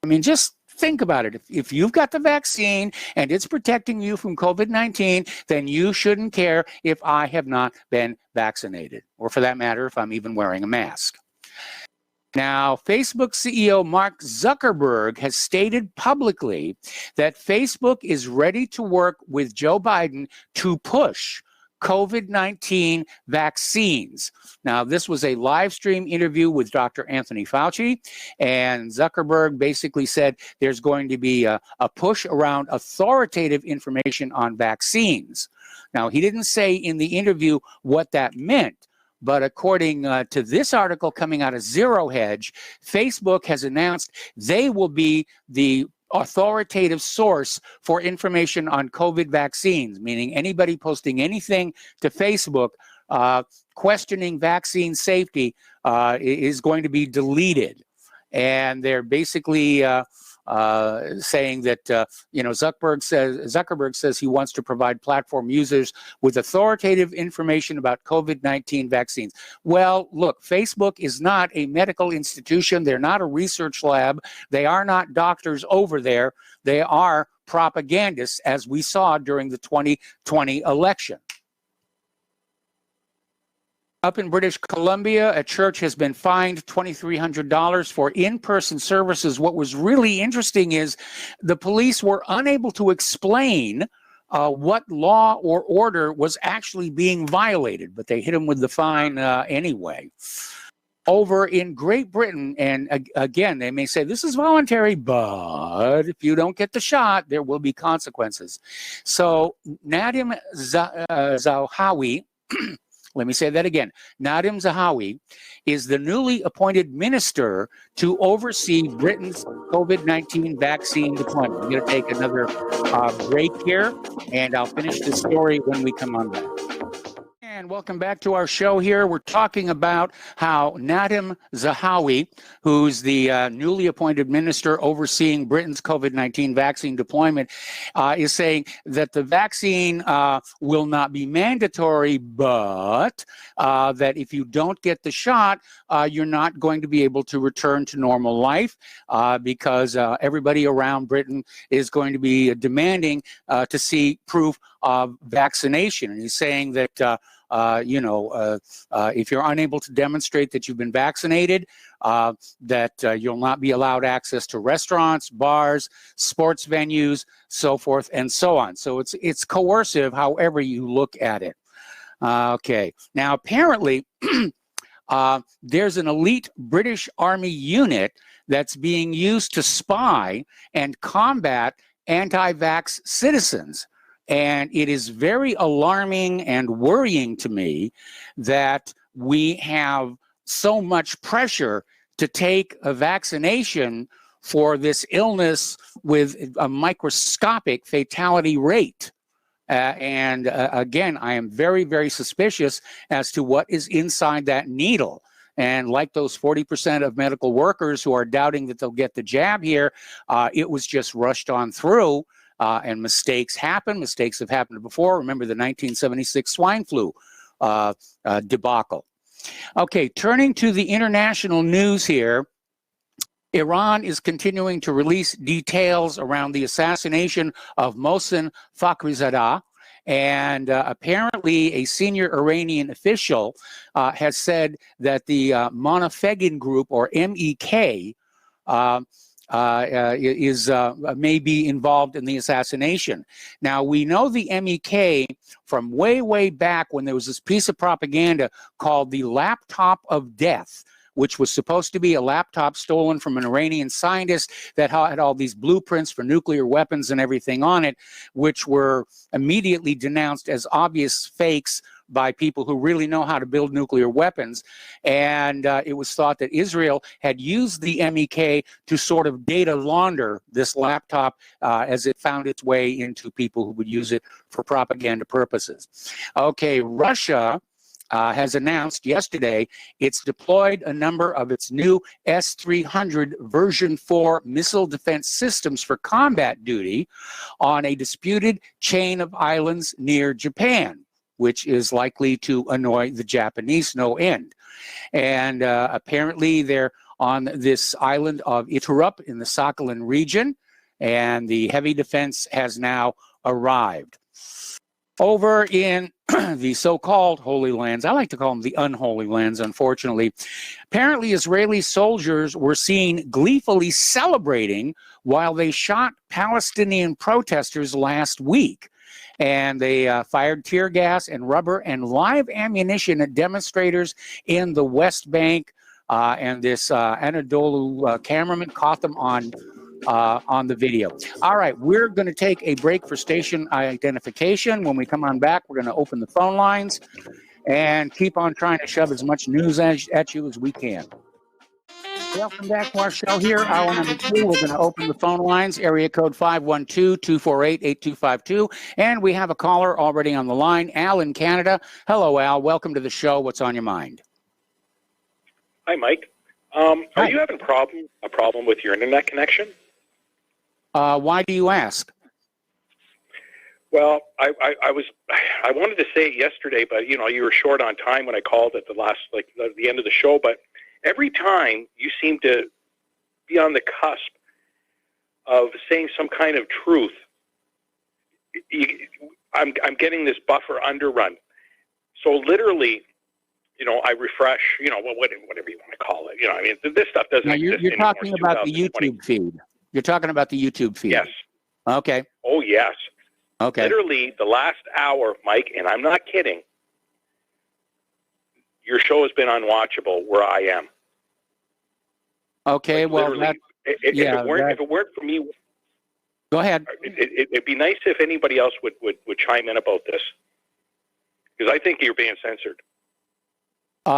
I mean, just think about it. If you've got the vaccine and it's protecting you from COVID-19, then you shouldn't care if I have not been vaccinated, or for that matter, if I'm even wearing a mask. Now, Facebook CEO Mark Zuckerberg has stated publicly that Facebook is ready to work with Joe Biden to push COVID-19 vaccines. Now, this was a live stream interview with Dr. Anthony Fauci, and Zuckerberg basically said there's going to be a push around authoritative information on vaccines. Now, he didn't say in the interview what that meant, but according to this article coming out of Zero Hedge, Facebook has announced they will be the authoritative source for information on COVID vaccines, meaning anybody posting anything to Facebook questioning vaccine safety is going to be deleted. And they're basically saying that, Zuckerberg says he wants to provide platform users with authoritative information about COVID-19 vaccines. Well, look, Facebook is not a medical institution. They're not a research lab. They are not doctors over there. They are propagandists, as we saw during the 2020 election. Up in British Columbia, a church has been fined $2,300 for in-person services. What was really interesting is the police were unable to explain what law or order was actually being violated, but they hit them with the fine anyway. Over in Great Britain, and again, they may say this is voluntary, but if you don't get the shot, there will be consequences. So Nadim Zahawi, let me say that again. Nadim Zahawi is the newly appointed minister to oversee Britain's COVID-19 vaccine deployment. I'm going to take another break here, and I'll finish the story when we come on back. And welcome back to our show here. We're talking about how Nadim Zahawi, who's the newly appointed minister overseeing Britain's COVID-19 vaccine deployment, is saying that the vaccine will not be mandatory, but that if you don't get the shot, you're not going to be able to return to normal life because everybody around Britain is going to be demanding to see proof of vaccination. And he's saying that if you're unable to demonstrate that you've been vaccinated, that you'll not be allowed access to restaurants, bars, sports venues, so forth and so on. So it's coercive, however you look at it. Okay. Now, apparently, there's an elite British Army unit that's being used to spy and combat anti-vax citizens. And it is very alarming and worrying to me that we have so much pressure to take a vaccination for this illness with a microscopic fatality rate. Again, I am very, very suspicious as to what is inside that needle. And like those 40% of medical workers who are doubting that they'll get the jab here, it was just rushed on through. And mistakes happen. Mistakes have happened before. Remember the 1976 swine flu debacle. Okay, turning to the international news here. Iran is continuing to release details around the assassination of Mohsen Fakhrizadeh. And apparently a senior Iranian official has said that the Monofegin Group, or MEK, is may be involved in the assassination. Now, we know the MEK from way, way back when there was this piece of propaganda called the Laptop of Death, which was supposed to be a laptop stolen from an Iranian scientist that had all these blueprints for nuclear weapons and everything on it, which were immediately denounced as obvious fakes by people who really know how to build nuclear weapons. And it was thought that Israel had used the MEK to sort of data launder this laptop as it found its way into people who would use it for propaganda purposes. Okay, Russia has announced yesterday it's deployed a number of its new S-300 version 4 missile defense systems for combat duty on a disputed chain of islands near Japan, which is likely to annoy the Japanese no end. And apparently they're on this island of Iturup in the Sakhalin region, and the heavy defense has now arrived. Over in the so-called Holy Lands, I like to call them the unholy lands, unfortunately, apparently Israeli soldiers were seen gleefully celebrating while they shot Palestinian protesters last week. And they fired tear gas and rubber and live ammunition at demonstrators in the West Bank. And this Anadolu cameraman caught them on the video. All right, we're going to take a break for station identification. When we come on back, we're going to open the phone lines and keep on trying to shove as much news at you as we can. Welcome back to our show here. Hour number 2, we're going to open the phone lines, area code 512-248-8252. And we have a caller already on the line, Al in Canada. Hello, Al. Welcome to the show. What's on your mind? Hi, Mike. Are you having a problem with your internet connection? Why do you ask? Well, I wanted to say it yesterday, but you were short on time when I called at the end of the show. But every time you seem to be on the cusp of saying some kind of truth, I'm getting this buffer underrun. So literally, I refresh, whatever you want to call it. I mean, this stuff doesn't exist you're talking about the YouTube feed. You're talking about the YouTube feed. Yes. Okay. Oh, yes. Okay. Literally, the last hour, Mike, and I'm not kidding, your show has been unwatchable where I am. Okay, well, if it weren't for me, go ahead. It'd be nice if anybody else would chime in about this, because I think you're being censored.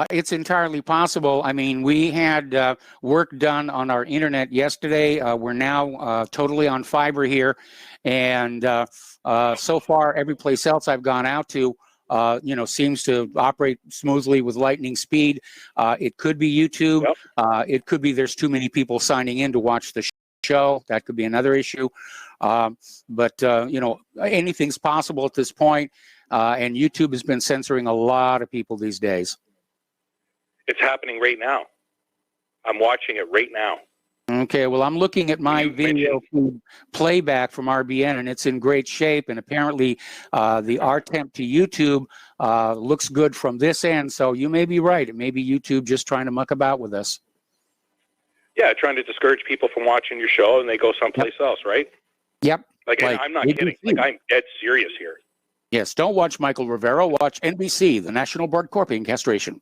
It's entirely possible. I mean, we had work done on our internet yesterday. We're now totally on fiber here, and so far, every place else I've gone out to, seems to operate smoothly with lightning speed. It could be YouTube. Yep. It could be there's too many people signing in to watch the show. That could be another issue. But anything's possible at this point. And YouTube has been censoring a lot of people these days. It's happening right now. I'm watching it right now. Okay, well, I'm looking at my video playback from RBN, and it's in great shape. And apparently, the RTemp to YouTube looks good from this end. So you may be right. It may be YouTube just trying to muck about with us. Yeah, trying to discourage people from watching your show, and they go someplace else, right? Yep. Like I'm not kidding. Like, I'm dead serious here. Yes, don't watch Michael Rivero. Watch NBC, the National Board Corping Castration.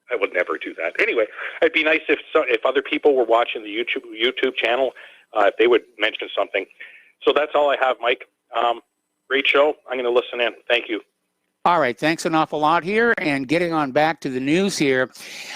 I would never do that. Anyway, it'd be nice if other people were watching the YouTube channel, if they would mention something. So that's all I have, Mike. Great show. I'm going to listen in. Thank you. All right. Thanks an awful lot here. And getting on back to the news here,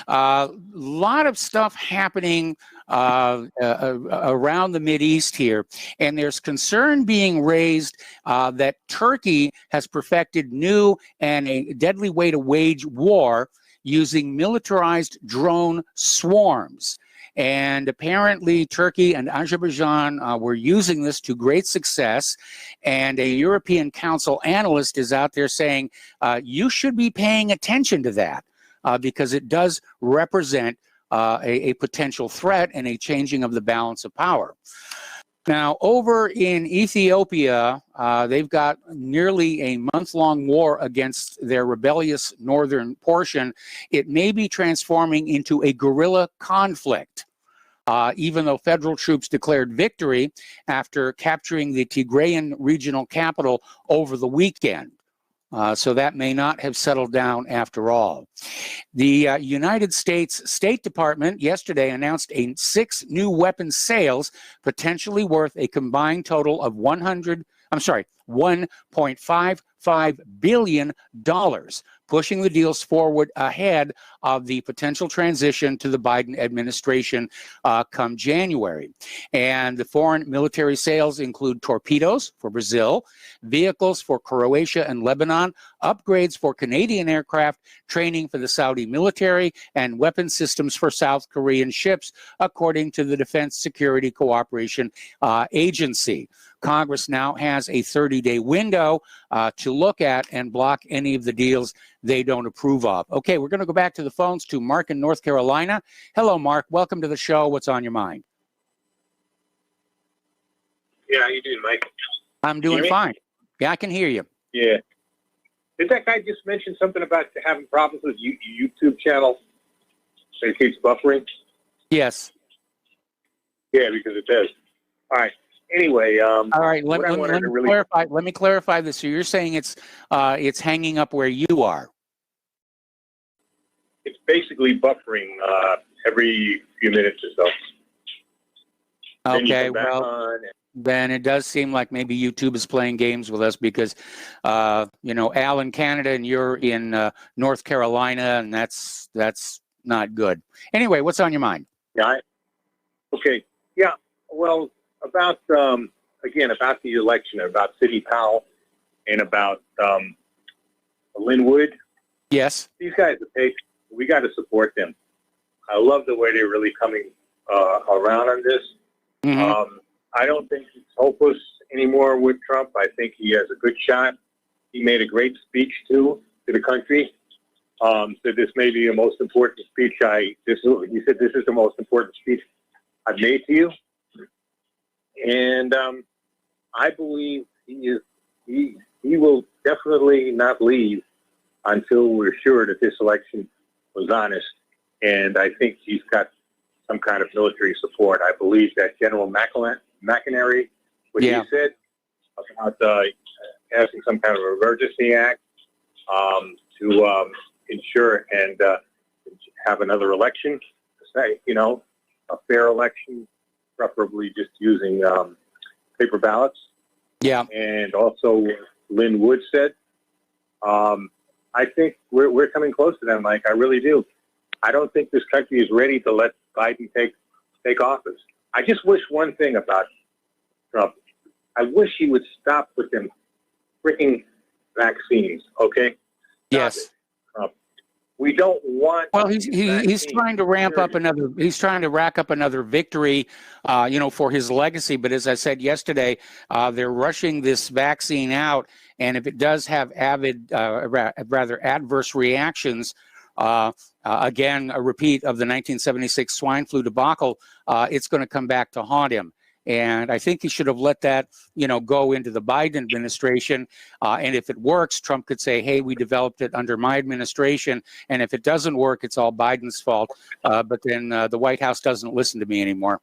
a lot of stuff happening around the Mideast here. And there's concern being raised that Turkey has perfected new and a deadly way to wage war using militarized drone swarms. And apparently Turkey and Azerbaijan were using this to great success. And a European Council analyst is out there saying, you should be paying attention to that because it does represent a potential threat and a changing of the balance of power. Now, over in Ethiopia, they've got nearly a month-long war against their rebellious northern portion. It may be transforming into a guerrilla conflict, even though federal troops declared victory after capturing the Tigrayan regional capital over the weekend. So that may not have settled down after all. The United States State Department yesterday announced 6 new weapons sales, potentially worth a combined total of $1.55 billion, pushing the deals forward ahead of the potential transition to the Biden administration come January. And the foreign military sales include torpedoes for Brazil, vehicles for Croatia and Lebanon, upgrades for Canadian aircraft, training for the Saudi military, and weapon systems for South Korean ships, according to the Defense Security Cooperation Agency. Congress now has a 30-day window to look at and block any of the deals they don't approve of. Okay, we're going to go back to the phones to Mark in North Carolina. Hello, Mark. Welcome to the show. What's on your mind? Yeah, how you doing, Mike? I'm doing fine. Yeah, I can hear you. Yeah. Did that guy just mention something about having problems with YouTube channel that keeps buffering? Yes. Yeah, because it does. All right. Anyway, all right. Let me clarify this. So you're saying it's hanging up where you are. It's basically buffering every few minutes or so. Okay. Well, then it does seem like maybe YouTube is playing games with us because, Al in Canada and you're in North Carolina, and that's not good. Anyway, what's on your mind? Yeah. Okay. Yeah. Well, about about the election, about Sidney Powell, and about Lynn Wood. Yes. These guys we got to support them. I love the way they're really coming around on this. Mm-hmm. I don't think it's hopeless anymore with Trump. I think he has a good shot. He made a great speech to the country. Said this may be the most important speech he said this is the most important speech I've made to you. And I believe he will definitely not leave until we're sure that this election was honest. And I think he's got some kind of military support. I believe that General McInerney, what he said about passing some kind of emergency act to ensure and have another election, a fair election, preferably just using paper ballots. Yeah. And also, Lynn Wood said, I think we're coming close to them, Mike. I really do. I don't think this country is ready to let Biden take office. I just wish one thing about Trump. I wish he would stop with them freaking vaccines, okay? Yes. We don't want. Well, he's trying to ramp up another. He's trying to rack up another victory, for his legacy. But as I said yesterday, they're rushing this vaccine out, and if it does have rather adverse reactions, again, a repeat of the 1976 swine flu debacle, it's going to come back to haunt him. And I think he should have let that, go into the Biden administration. And if it works, Trump could say, hey, we developed it under my administration. And if it doesn't work, it's all Biden's fault. But then the White House doesn't listen to me anymore.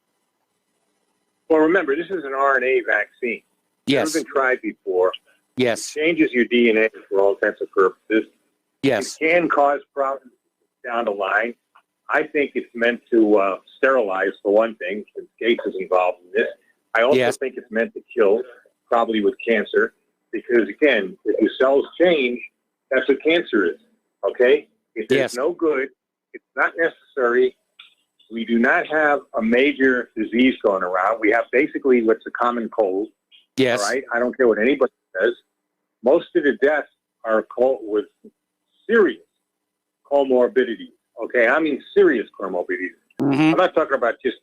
Well, remember, this is an RNA vaccine. Yes. It's never been tried before. Yes. It changes your DNA for all intents and purposes. Yes. It can cause problems down the line. I think it's meant to sterilize, for one thing, since Gates is involved in this. I also think it's meant to kill, probably with cancer, because, again, if your cells change, that's what cancer is, okay? If it's no good, it's not necessary. We do not have a major disease going around. We have basically what's a common cold. Yes. All right? I don't care what anybody says. Most of the deaths are with serious comorbidities. Okay, I mean serious comorbidities. Mm-hmm. I'm not talking about just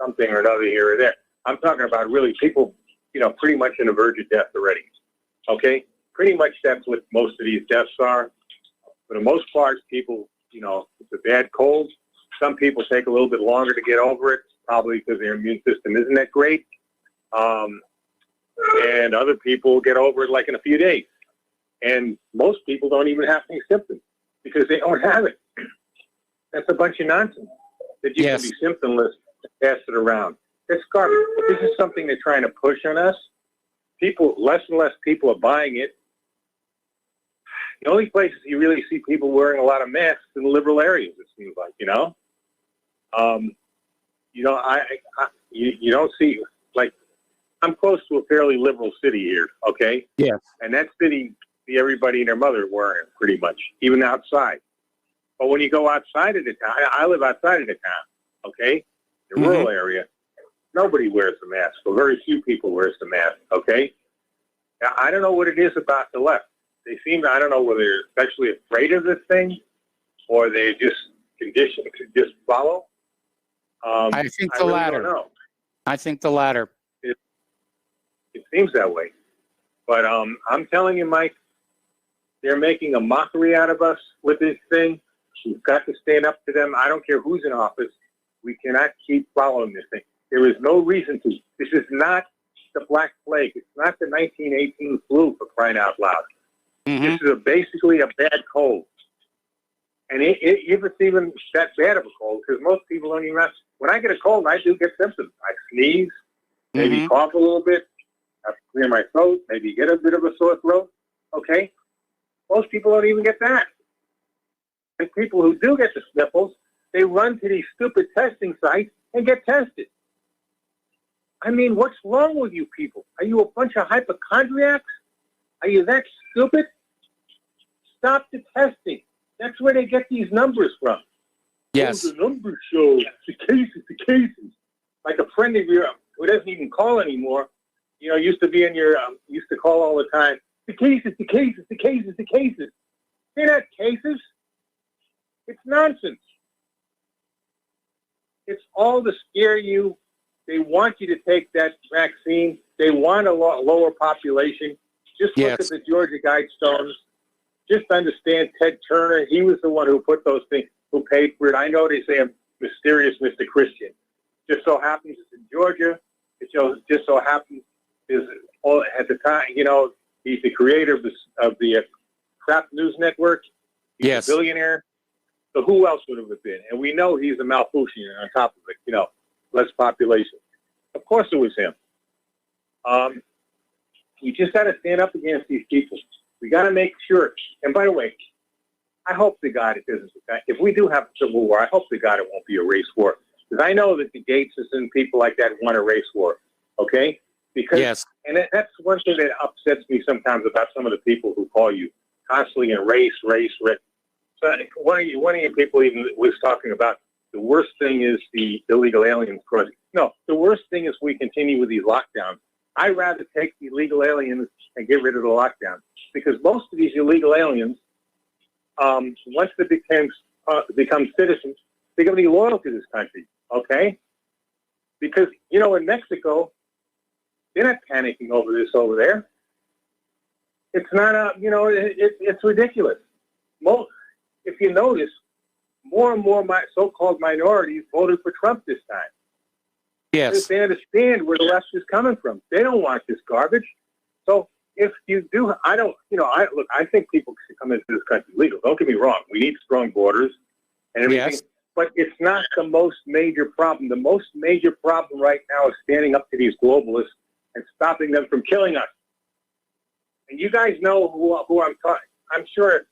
something or another here or there. I'm talking about really people, pretty much on the verge of death already. Okay, pretty much that's what most of these deaths are. For the most part, people, it's a bad cold. Some people take a little bit longer to get over it. probably because their immune system isn't that great. And other people get over it like in a few days. And most people don't even have any symptoms because they don't have it. That's a bunch of nonsense that you can be symptomless and pass it around. It's garbage. This is something they're trying to push on us. People, less and less people are buying it. The only places you really see people wearing a lot of masks in the liberal areas, it seems like, you know. You don't see, like, I'm close to a fairly liberal city here, okay? Yes. And that city, see everybody and their mother wearing it pretty much, even outside. But when you go outside of the town, I live outside of the town, okay? The rural area, nobody wears a mask, or very few people wears the mask, okay? Now, I don't know what it is about the left. They seem, I don't know whether they're especially afraid of this thing, or they're just conditioned to just follow. I think the latter. Don't know. I think the latter. It seems that way. But I'm telling you, Mike, they're making a mockery out of us with this thing. We've got to stand up to them. I don't care who's in office. We cannot keep following this thing. There is no reason to. This is not the Black Plague. It's not the 1918 flu, for crying out loud. This is basically a bad cold. And if it's even that bad of a cold, because most people don't even have. When I get a cold, I do get symptoms. I sneeze, maybe cough a little bit, I have to clear my throat, maybe get a bit of a sore throat. Okay? Most people don't even get that. And people who do get the sniffles, they run to these stupid testing sites and get tested. I mean, what's wrong with you people? Are you a bunch of hypochondriacs? Are you that stupid? Stop the testing. That's where they get these numbers from. Yes. Oh, the numbers show the cases. Like a friend of yours who doesn't even call anymore, you know, used to be in your, used to call all the time. The cases. They're not cases. It's nonsense. It's all to scare you. They want you to take that vaccine. They want a lower population. Just look at the Georgia Guidestones. Just understand Ted Turner. He was the one who put those things, who paid for it. I know they say I'm mysterious Mr. Christian. Just so happens it's in Georgia. It just so happens is at the time, you know, he's the creator of the Crap News Network. He's a billionaire. So who else would have it been? And we know he's a Malthusian on top of it, you know, less population. Of course it was him. We just got to stand up against these people. We got to make sure. And by the way, I hope to God it doesn't. If we do have a civil war, I hope to God it won't be a race war. Because I know that the Gateses and people like that want a race war. Okay? Because, and that's one thing that upsets me sometimes about some of the people who call you constantly in race. So one of you people even was talking about the worst thing is the illegal aliens crossing. No, the worst thing is we continue with these lockdowns. I'd rather take the illegal aliens and get rid of the lockdown, because most of these illegal aliens, once they become citizens, they're going to be loyal to this country, okay? Because, you know, in Mexico, they're not panicking over this over there. It's not it's ridiculous. If you notice, more and more so-called minorities voted for Trump this time. Yes. They understand where the left is coming from. They don't want this garbage. So if you do, I think people should come into this country legal. Don't get me wrong. We need strong borders and everything. Yes. But it's not the most major problem. The most major problem right now is standing up to these globalists and stopping them from killing us. And you guys know who I'm talking. I'm sure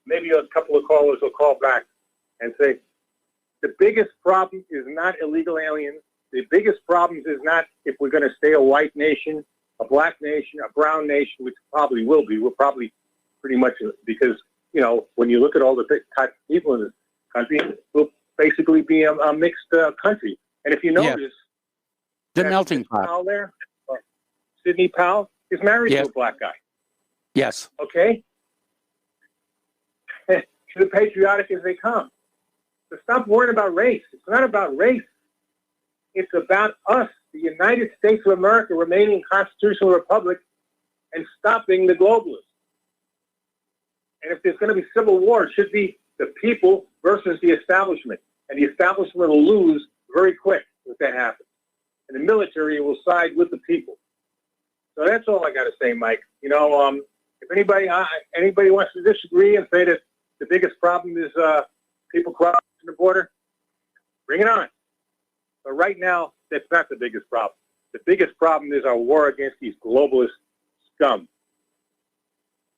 maybe a couple of callers will call back and say, the biggest problem is not illegal aliens. The biggest problem is not if we're going to stay a white nation, a black nation, a brown nation, which probably will be. We're probably pretty much, because, you know, when you look at all the types of people in this country, we'll basically be a mixed country. And if you notice, the melting pot. Powell there, Sidney Powell, is married to a black guy. Yes. Okay? As patriotic as they come. So stop worrying about race. It's not about race. It's about us, the United States of America, remaining a constitutional republic and stopping the globalists. And if there's going to be civil war, it should be the people versus the establishment. And the establishment will lose very quick. if that happens. And the military will side with the people. So that's all I got to say, Mike. You know, if anybody wants to disagree and say that the biggest problem is people crossing the border, bring it on. But right now, that's not the biggest problem. The biggest problem is our war against these globalist scum.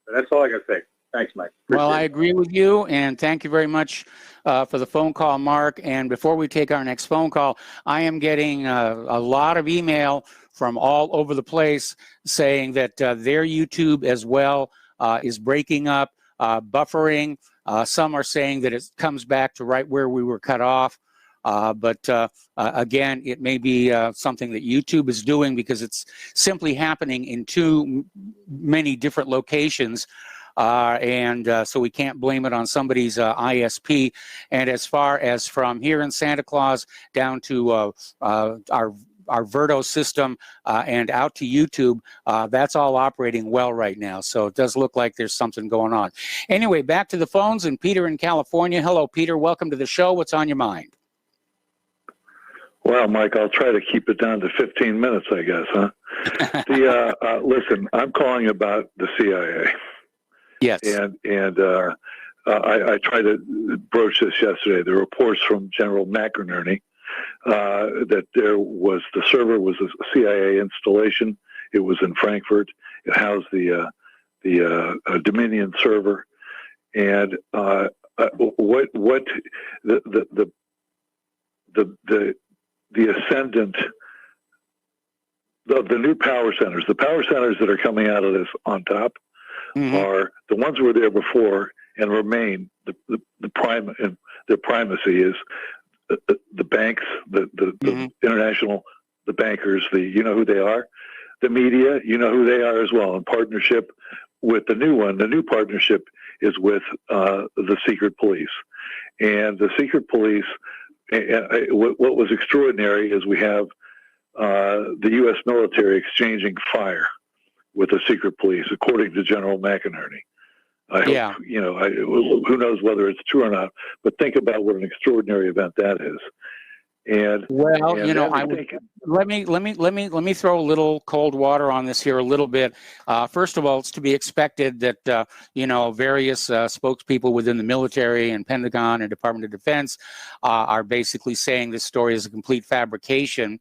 So that's all I got to say. Thanks, Mike. Well, I agree with you, and thank you very much for the phone call, Mark. And before we take our next phone call, I am getting a lot of email from all over the place saying that their YouTube as well is breaking up, buffering. Some are saying that it comes back to right where we were cut off. But again, it may be something that YouTube is doing because it's simply happening in too many different locations. So we can't blame it on somebody's ISP. And as far as from here in Santa Claus down to our Verdo system and out to YouTube, that's all operating well right now. So it does look like there's something going on. Anyway, back to the phones, and Peter in California. Hello, Peter. Welcome to the show. What's on your mind? Well, Mike, I'll try to keep it down to 15 minutes, I guess, huh? Listen, I'm calling about the CIA. Yes. And I tried to broach this yesterday. The reports from General McInerney that the server was a CIA installation. It was in Frankfurt. It housed the Dominion server. And the ascendant of the new power centers, the power centers that are coming out of this on top, are the ones who were there before and remain the prime, and their primacy is the banks, the international, the bankers, you know who they are, the media, you know who they are as well, in partnership with the new one. The new partnership is with the secret police, and the secret police. And what was extraordinary is we have the U.S. military exchanging fire with the secret police, according to General McInerney. I hope, who knows whether it's true or not, but think about what an extraordinary event that is. And well, let me throw a little cold water on this here a little bit. First of all, it's to be expected that various spokespeople within the military and Pentagon and Department of Defense are basically saying this story is a complete fabrication.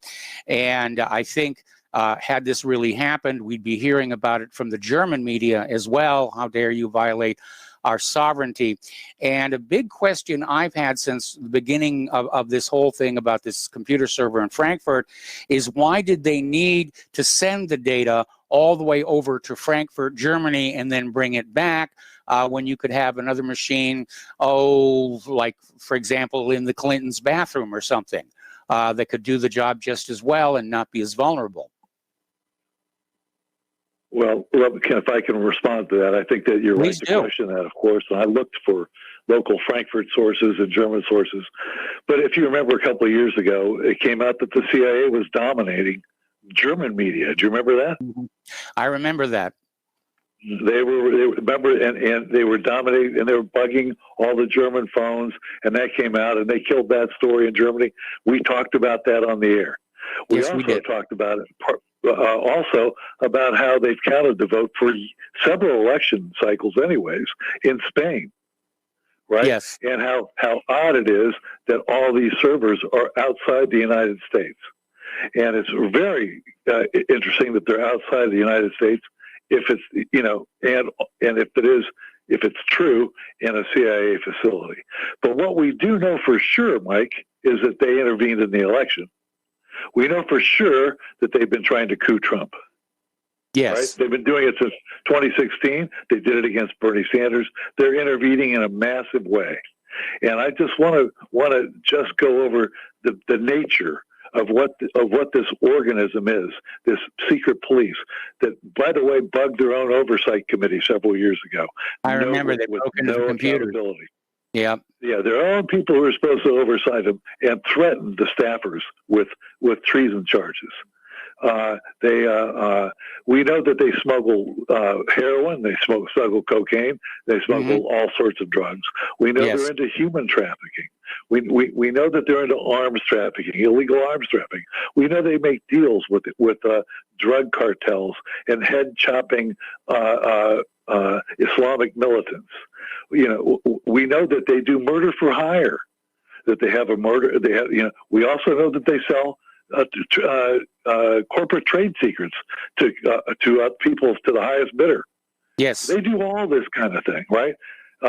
And I think had this really happened, we'd be hearing about it from the German media as well. How dare you violate our sovereignty? And a big question I've had since the beginning of this whole thing about this computer server in Frankfurt is, why did they need to send the data all the way over to Frankfurt, Germany, and then bring it back when you could have another machine, like, for example, in the Clintons' bathroom or something that could do the job just as well and not be as vulnerable? Well, if I can respond to that, I think that you're right to question that, of course. And I looked for local Frankfurt sources and German sources. But if you remember a couple of years ago, it came out that the CIA was dominating German media. Do you remember that? I remember that. They were dominating, and they were bugging all the German phones, and that came out, and they killed that story in Germany. We talked about that on the air. We also talked about it. Also about how they've counted the vote for several election cycles anyways in Spain, right? Yes. And how odd it is that all these servers are outside the United States. And it's very interesting that they're outside the United States if it's, and if it's true in a CIA facility. But what we do know for sure, Mike, is that they intervened in the election. We know for sure that they've been trying to coup Trump. Yes. Right? They've been doing it since 2016. They did it against Bernie Sanders. They're intervening in a massive way. And I just want to just go over the nature of what this organism is, this secret police that, by the way, bugged their own oversight committee several years ago. I remember they broke into the computer. Yeah. Yeah, their own people who are supposed to oversight them and threatened the staffers with treason charges. We know that they smuggle heroin, they smuggle cocaine, they smuggle all sorts of drugs. We know they're into human trafficking. We know that they're into arms trafficking, illegal arms trafficking. We know they make deals with drug cartels and head chopping Islamic militants. We know that they do murder for hire. That they have a murder. They have. We also know that they sell corporate trade secrets to people to the highest bidder. Yes, they do all this kind of thing, right?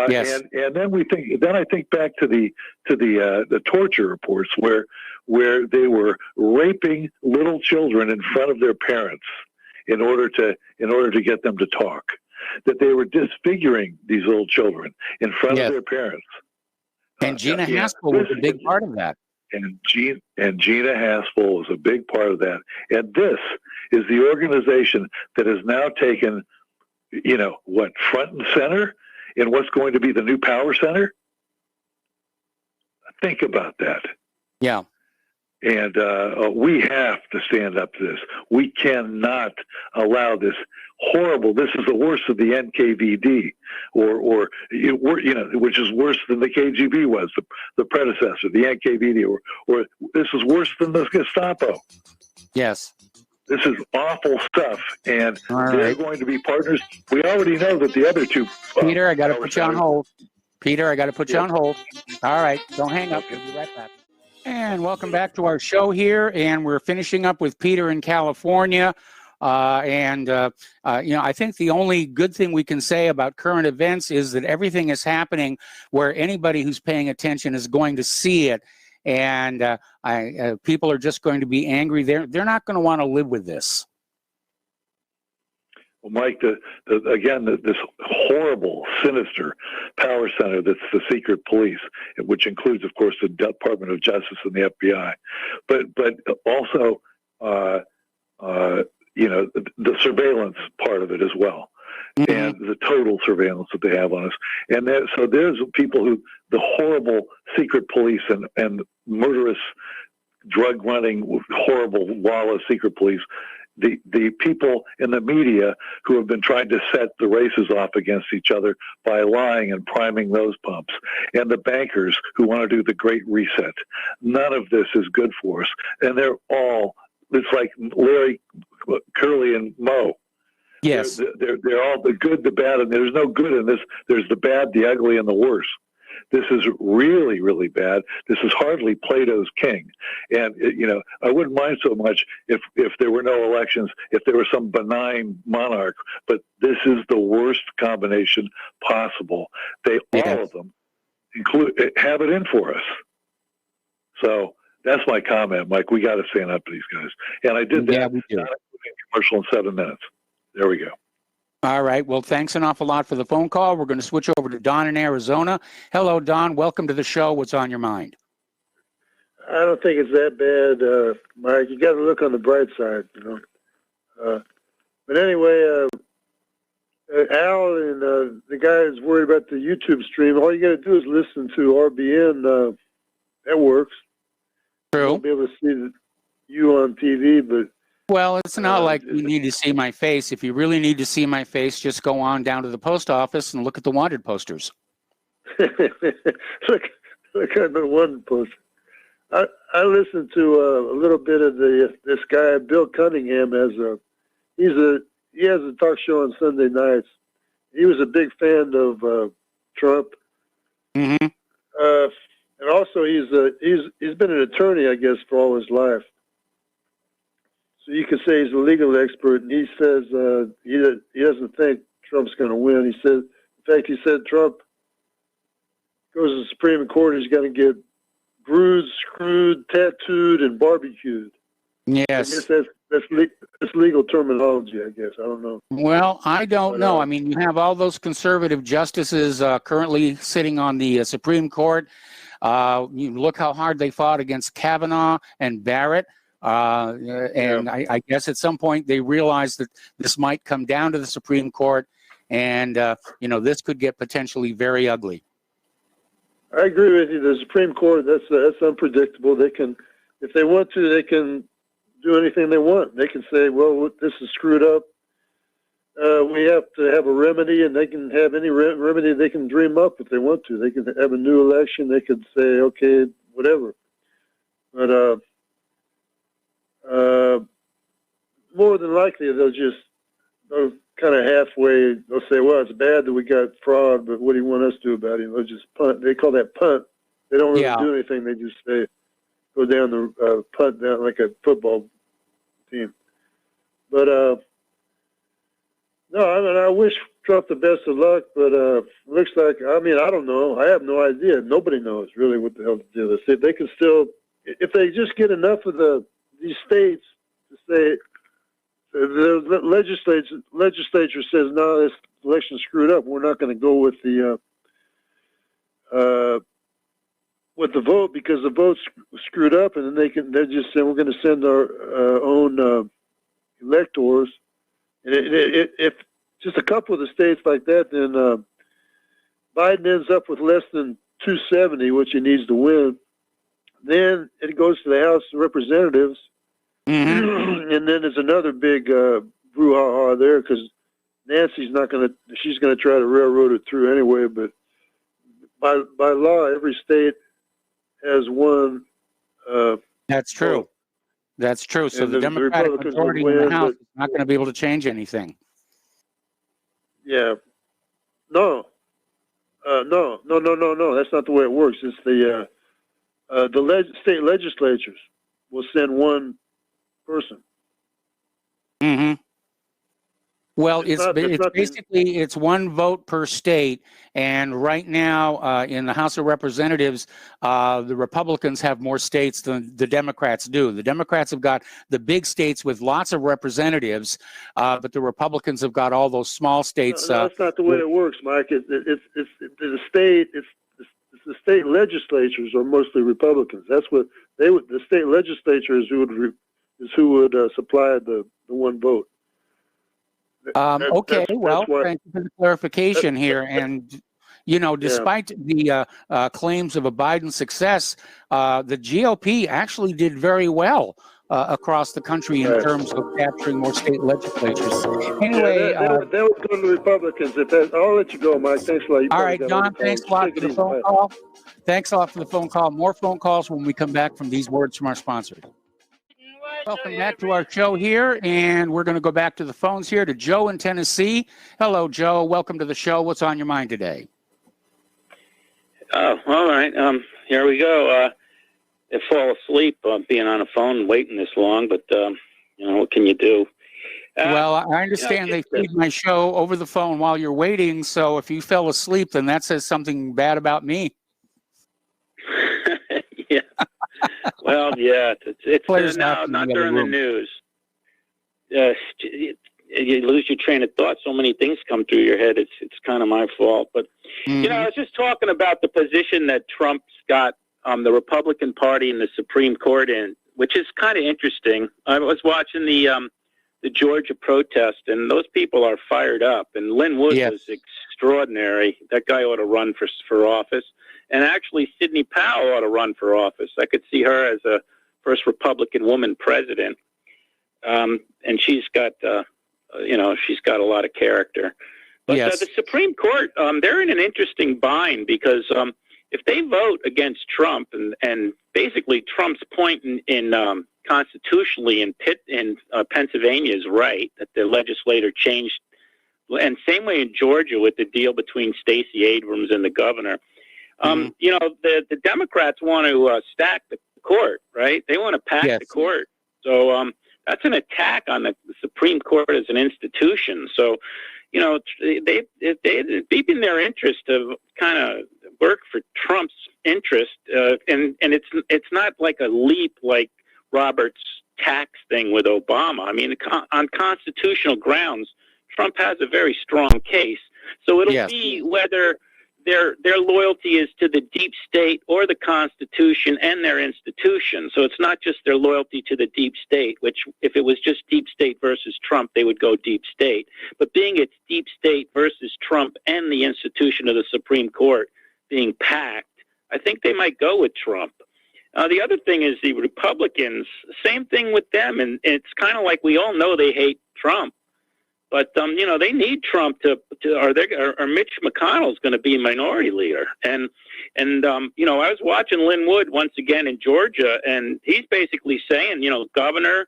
Yes. And then we think. Then I think back to the torture reports where they were raping little children in front of their parents in order to get them to talk. That they were disfiguring these little children in front of their parents. And Gina Haspel was a big part of that. And Gina Haspel was a big part of that. And this is the organization that has now taken, front and center in what's going to be the new power center. Think about that. Yeah. And we have to stand up to this. We cannot allow this horrible. This is the worst of the NKVD, which is worse than the KGB was, the predecessor, the NKVD, or this is worse than the Gestapo. Yes. This is awful stuff, and they're going to be partners. We already know that the other two. Peter, I got to put you on hold. Peter, I got to put you on hold. All right, don't hang up. We'll be right back. And welcome back to our show here, and we're finishing up with Peter in California. I think the only good thing we can say about current events is that everything is happening where anybody who's paying attention is going to see it, and people are just going to be angry. They're not going to want to live with this. Well, Mike, this horrible, sinister power center that's the secret police, which includes, of course, the Department of Justice and the FBI, but also, the surveillance part of it as well, and the total surveillance that they have on us. And so there's people the horrible secret police and murderous, drug-running, horrible, lawless secret police. The people in the media who have been trying to set the races off against each other by lying and priming those pumps, and the bankers who want to do the Great Reset. None of this is good for us, and it's like Larry, Curly, and Moe. Yes, they're all the good, the bad, and there's no good in this. There's the bad, the ugly, and the worse. This is really, really bad. This is hardly Plato's king. And, I wouldn't mind so much if there were no elections, if there was some benign monarch, but this is the worst combination possible. All of them have it in for us. So that's my comment, Mike. We got to stand up to these guys. And I did that. Yeah, we do. Commercial in 7 minutes. There we go. All right. Well, thanks an awful lot for the phone call. We're going to switch over to Don in Arizona. Hello, Don. Welcome to the show. What's on your mind? I don't think it's that bad, Mike. You got to look on the bright side, But anyway, Al and the guy who's worried about the YouTube stream, all you got to do is listen to RBN. That works. True. You won't be able to see you on TV, but. Well, it's not like you need to see my face. If you really need to see my face, just go on down to the post office and look at the wanted posters. look at the wanted poster. I listened to a little bit of this guy Bill Cunningham he has a talk show on Sunday nights. He was a big fan of Trump. Mm-hmm. And also he's been an attorney, I guess, for all his life. So you could say he's a legal expert, and he says he doesn't think Trump's going to win. He said Trump goes to the Supreme Court, he's going to get bruised, screwed, tattooed, and barbecued. Yes. I guess that's legal terminology, I guess. I don't know. Well, I don't know. I mean, you have all those conservative justices currently sitting on the Supreme Court. You look how hard they fought against Kavanaugh and Barrett. I guess at some point they realized that this might come down to the Supreme Court, and this could get potentially very ugly. I agree with you. The Supreme Court, that's unpredictable. They can, if they want to, they can do anything they want. They can say, well, this is screwed up. We have to have a remedy, and they can have any remedy they can dream up if they want to. They can have a new election. They could say, okay, whatever. But more than likely, they'll kind of halfway. They'll say, well, it's bad that we got fraud, but what do you want us to do about it? They'll just punt. They call that punt. They don't really do anything. They just say, go down the punt down like a football team. But no, I mean, I wish Trump the best of luck, but looks like, I mean, I don't know. I have no idea. Nobody knows really what the hell to do. They can still, if they just get enough of these states to say, the legislature says, no, this election screwed up. We're not going to go with the vote because the vote's screwed up, and then they're just saying we're going to send our own electors. And if just a couple of the states like that, then Biden ends up with less than 270, which he needs to win. Then it goes to the House of Representatives, and then there's another big brouhaha there because Nancy's she's going to try to railroad it through anyway. But by law, every state has one. That's true. Vote. That's true. So And the Democratic majority in the House is not going to be able to change anything. Yeah. No. No. That's not the way it works. It's the state legislatures will send one person. Mm-hmm. Well, it's basically it's one vote per state, and right now in the House of Representatives, the Republicans have more states than the Democrats do. The Democrats have got the big states with lots of representatives, but the Republicans have got all those small states. No, that's not the way it works, Mike. It's the state. It's the state legislatures are mostly Republicans. That's what the state legislature is who would supply the one vote. Okay, well, thank you for the clarification here. And, despite the claims of a Biden success, the GOP actually did very well across the country in terms of capturing more state legislatures. Anyway, that was going to the Republicans. I'll let you go, Mike. Thanks a lot. All right, John, thanks a lot for the phone call. Thanks a lot for the phone call. More phone calls when we come back from these words from our sponsors. Welcome back to our show here, and we're going to go back to the phones here to Joe in Tennessee. Hello, Joe. Welcome to the show. What's on your mind today? Oh, all right. Here we go. I fall asleep being on the phone and waiting this long, but what can you do? Well, I understand they feed my show over the phone while you're waiting, so if you fell asleep, then that says something bad about me. Yeah. Well, yeah, it's not during the news. You lose your train of thought. So many things come through your head. It's kind of my fault. But, I was just talking about the position that Trump's got the Republican Party in the Supreme Court in, which is kind of interesting. I was watching the Georgia protest, and those people are fired up. And Lynn Wood was extraordinary. That guy ought to run for office. And actually, Sidney Powell ought to run for office. I could see her as a first Republican woman president. And she's got, she's got a lot of character. But the Supreme Court, they're in an interesting bind because if they vote against Trump, and basically Trump's point in constitutionally in Pennsylvania is right, that the legislature changed, and same way in Georgia with the deal between Stacey Abrams and the governor. The Democrats want to stack the court, right? They want to pack the court. So that's an attack on the Supreme Court as an institution. So, they've in their interest to kind of work for Trump's interest, and it's not like a leap like Robert's tax thing with Obama. I mean, on constitutional grounds, Trump has a very strong case. So it'll be whether their loyalty is to the deep state or the Constitution and their institution. So it's not just their loyalty to the deep state, which if it was just deep state versus Trump, they would go deep state. But being it's deep state versus Trump and the institution of the Supreme Court being packed, I think they might go with Trump. The other thing is the Republicans, same thing with them. And it's kind of like we all know they hate Trump. But, they need Trump or Mitch McConnell's going to be minority leader. And I was watching Lynn Wood once again in Georgia, and he's basically saying, governor,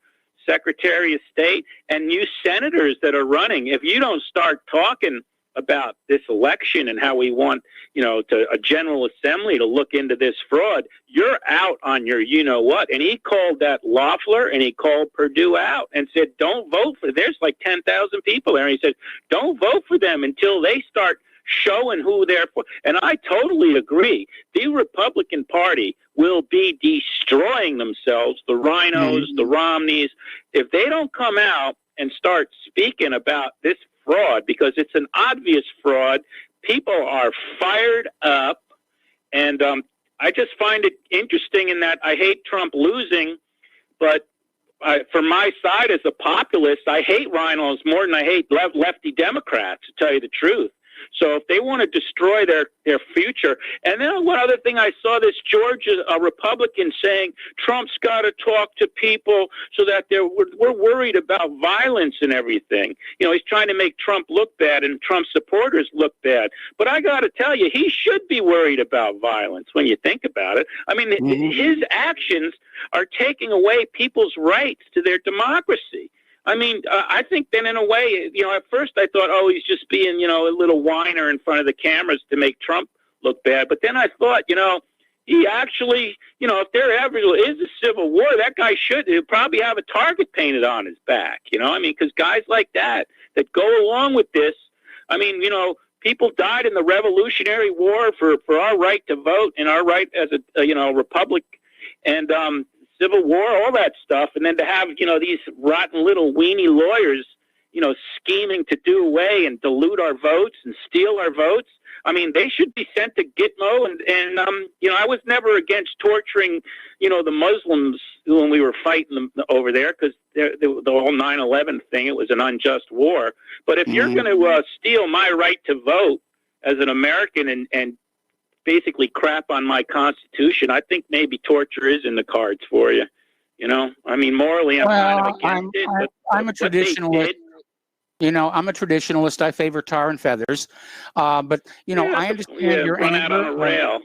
secretary of state, and you senators that are running, if you don't start talking about this election and how we want, to a General Assembly to look into this fraud, you're out on your you-know-what. And he called that Loeffler, and he called Perdue out and said, don't vote for, there's like 10,000 people there. And he said, don't vote for them until they start showing who they're for. And I totally agree. The Republican Party will be destroying themselves, the Rhinos, the Romneys, if they don't come out and start speaking about this fraud, because it's an obvious fraud. People are fired up, and I just find it interesting in that I hate Trump losing, but for my side as a populist, I hate rhinos more than I hate lefty Democrats, to tell you the truth. So if they want to destroy their future, and then one other thing I saw, this Georgia Republican saying Trump's got to talk to people so that we're worried about violence and everything. He's trying to make Trump look bad and Trump supporters look bad. But I got to tell you, he should be worried about violence when you think about it. I mean, his actions are taking away people's rights to their democracy. I mean, I think then in a way, at first I thought, oh, he's just being, a little whiner in front of the cameras to make Trump look bad. But then I thought, he actually, if there ever is a civil war, that guy he'll probably have a target painted on his back, because guys like that go along with this, people died in the Revolutionary War for our right to vote and our right as a republic, and Civil War, all that stuff, and then to have, these rotten little weenie lawyers, scheming to do away and dilute our votes and steal our votes. I mean, they should be sent to Gitmo, and I was never against torturing, the Muslims when we were fighting them over there, because the whole 9/11 thing, it was an unjust war. But if you're going to steal my right to vote as an American and basically crap on my Constitution, I think maybe torture is in the cards for you. Morally, I'm kind of against it. But I'm a traditionalist. I'm a traditionalist. I favor tar and feathers. But, I understand your run anger. Out on a rail.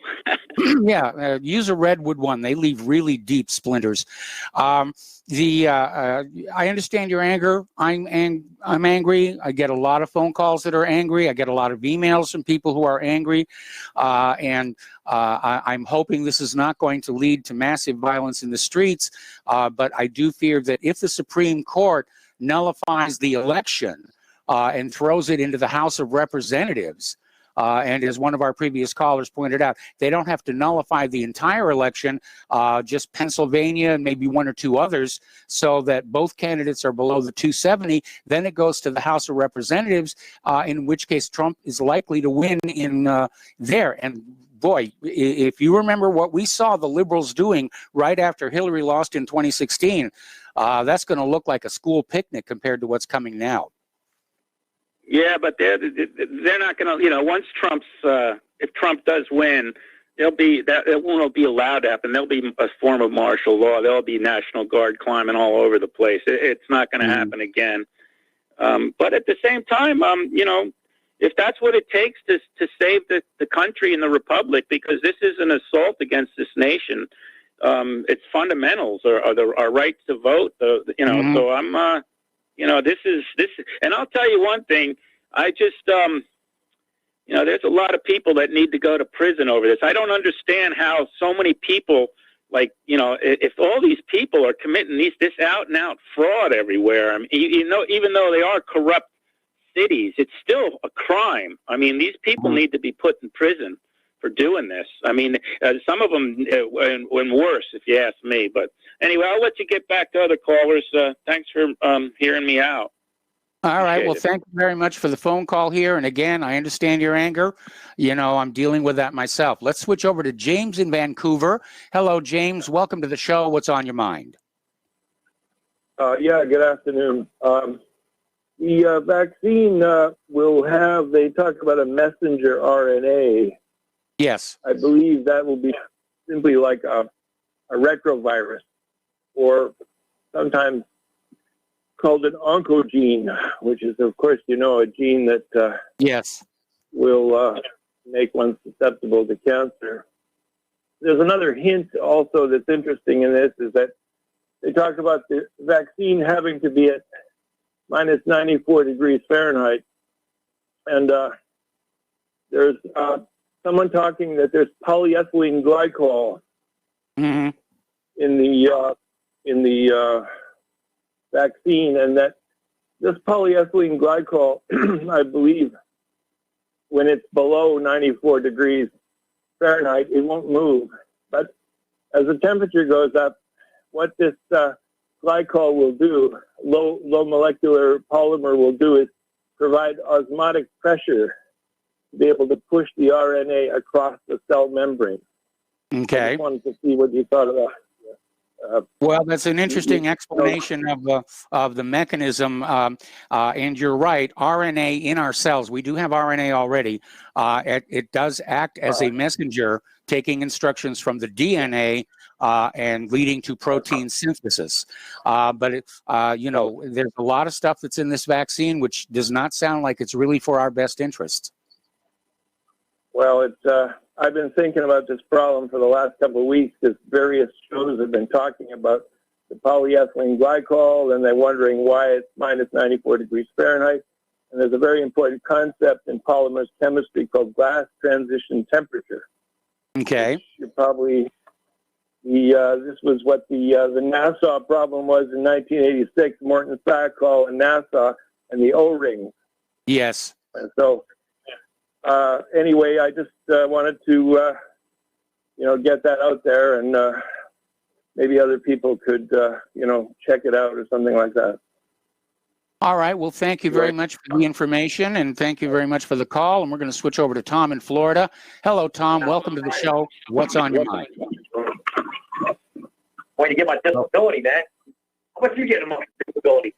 Use a redwood one. They leave really deep splinters. I understand your anger. I'm angry. I get a lot of phone calls that are angry. I get a lot of emails from people who are angry. I'm hoping this is not going to lead to massive violence in the streets. But I do fear that if the Supreme Court nullifies the election and throws it into the House of Representatives, and as one of our previous callers pointed out, they don't have to nullify the entire election, just Pennsylvania and maybe one or two others, so that both candidates are below the 270. Then it goes to the House of Representatives, in which case Trump is likely to win in there. And boy, if you remember what we saw the liberals doing right after Hillary lost in 2016, that's going to look like a school picnic compared to what's coming now. Yeah, but they're not going to, once if Trump does win, it won't be allowed to happen. There'll be a form of martial law. There'll be National Guard climbing all over the place. It's not going to happen again. But at the same time, if that's what it takes to save the country and the republic, because this is an assault against this nation, its fundamentals our rights to vote. So I'm, this is, and I'll tell you one thing. I just, there's a lot of people that need to go to prison over this. I don't understand how so many people, if all these people are committing this out and out fraud everywhere. I mean, even though they are corrupt cities, it's still a crime. I mean, these people need to be put in prison for doing this. I mean, some of them went worse, if you ask me. But anyway, I'll let you get back to other callers. Thanks for hearing me out. All right. Well, thank you very much for the phone call here. And again, I understand your anger. I'm dealing with that myself. Let's switch over to James in Vancouver. Hello, James. Welcome to the show. What's on your mind? Good afternoon. The vaccine they talk about a messenger RNA. Yes. I believe that will be simply like a retrovirus, or sometimes called an oncogene, which is, of course, a gene that Yes. will make one susceptible to cancer. There's another hint also that's interesting in this, is that they talk about the vaccine having to be at minus 94 degrees Fahrenheit. And there's someone talking that there's polyethylene glycol Mm-hmm. in the vaccine, and that this polyethylene glycol, I believe, when it's below 94 degrees Fahrenheit, it won't move. But as the temperature goes up, what this glycol will do, low molecular polymer will do, is provide osmotic pressure to be able to push the RNA across the cell membrane. I Okay. just wanted to see what you thought of that. Well, that's an interesting explanation of the mechanism, and you're right. RNA in our cells, we do have RNA already. It does act as a messenger, taking instructions from the DNA and leading to protein synthesis. But there's a lot of stuff that's in this vaccine which does not sound like it's really for our best interests. Well, I've been thinking about this problem for the last couple of weeks, because various shows have been talking about the polyethylene glycol, and they're wondering why it's minus 94 degrees Fahrenheit. And there's a very important concept in polymers chemistry called glass transition temperature. Okay. You're probably this was what the Nassau problem was in 1986. Morton Sackall and Nassau and the O-rings. Yes. And so. Anyway, I just wanted to, get that out there, and maybe other people could, check it out or something like that. All right. Well, thank you very much for the information, and thank you very much for the call. And we're going to switch over to Tom in Florida. Hello, Tom. Welcome to the show. What's on your mind? When you get my disability, man. How much you getting my disability?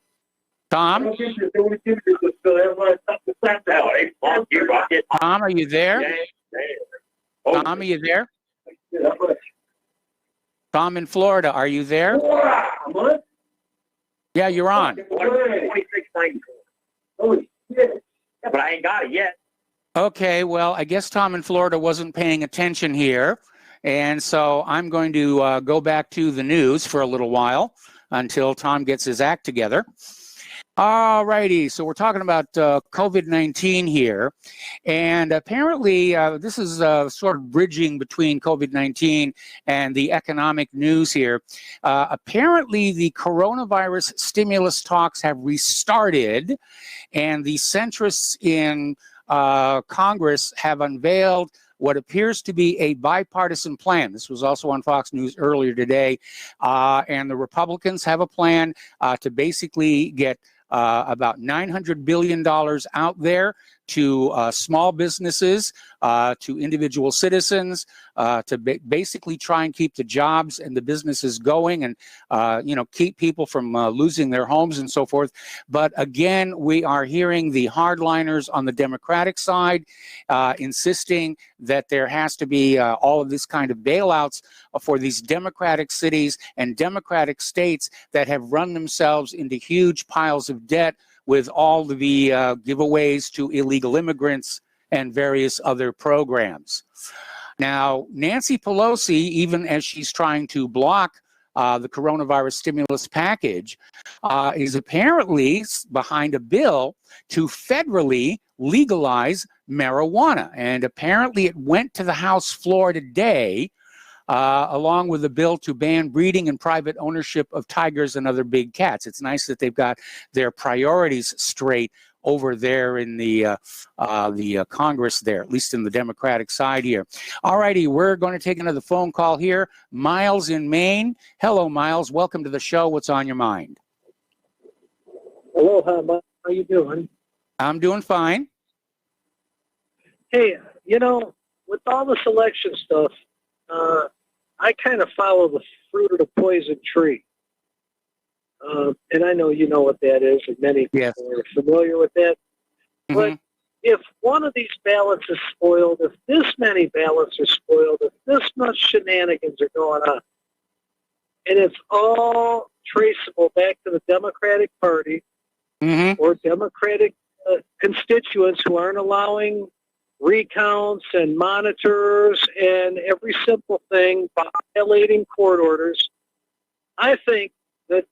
Tom? Tom, are you there? Tom, are you there? Tom in Florida, are you there? Yeah, you're on. Holy shit. Yeah, but I ain't got it yet. Okay, well, I guess Tom in Florida wasn't paying attention here. And so I'm going to go back to the news for a little while until Tom gets his act together. All righty, so we're talking about COVID-19 here, and apparently this is sort of bridging between COVID-19 and the economic news here. Apparently the coronavirus stimulus talks have restarted, and the centrists in Congress have unveiled what appears to be a bipartisan plan. This was also on Fox News earlier today, and the Republicans have a plan to basically get about $900 billion out there to small businesses, to individual citizens, to basically try and keep the jobs and the businesses going, and keep people from losing their homes and so forth. But again, we are hearing the hardliners on the Democratic side insisting that there has to be all of this kind of bailouts for these Democratic cities and Democratic states that have run themselves into huge piles of debt with all the giveaways to illegal immigrants and various other programs. Now, Nancy Pelosi, even as she's trying to block the coronavirus stimulus package, is apparently behind a bill to federally legalize marijuana. And apparently it went to the House floor today, along with a bill to ban breeding and private ownership of tigers and other big cats. It's nice that they've got their priorities straight over there in the Congress there, at least in the Democratic side here. All righty, we're going to take another phone call here. Miles in Maine. Hello, Miles. Welcome to the show. What's on your mind? Hello, how you doing? I'm doing fine. Hey, with all this election stuff, I kind of follow the fruit of the poison tree. And I know you know what that is, and many people are familiar with that. Mm-hmm. But if one of these ballots is spoiled, if this many ballots are spoiled, if this much shenanigans are going on, and it's all traceable back to the Democratic Party or Democratic constituents who aren't allowing recounts and monitors and every simple thing, violating court orders. I think that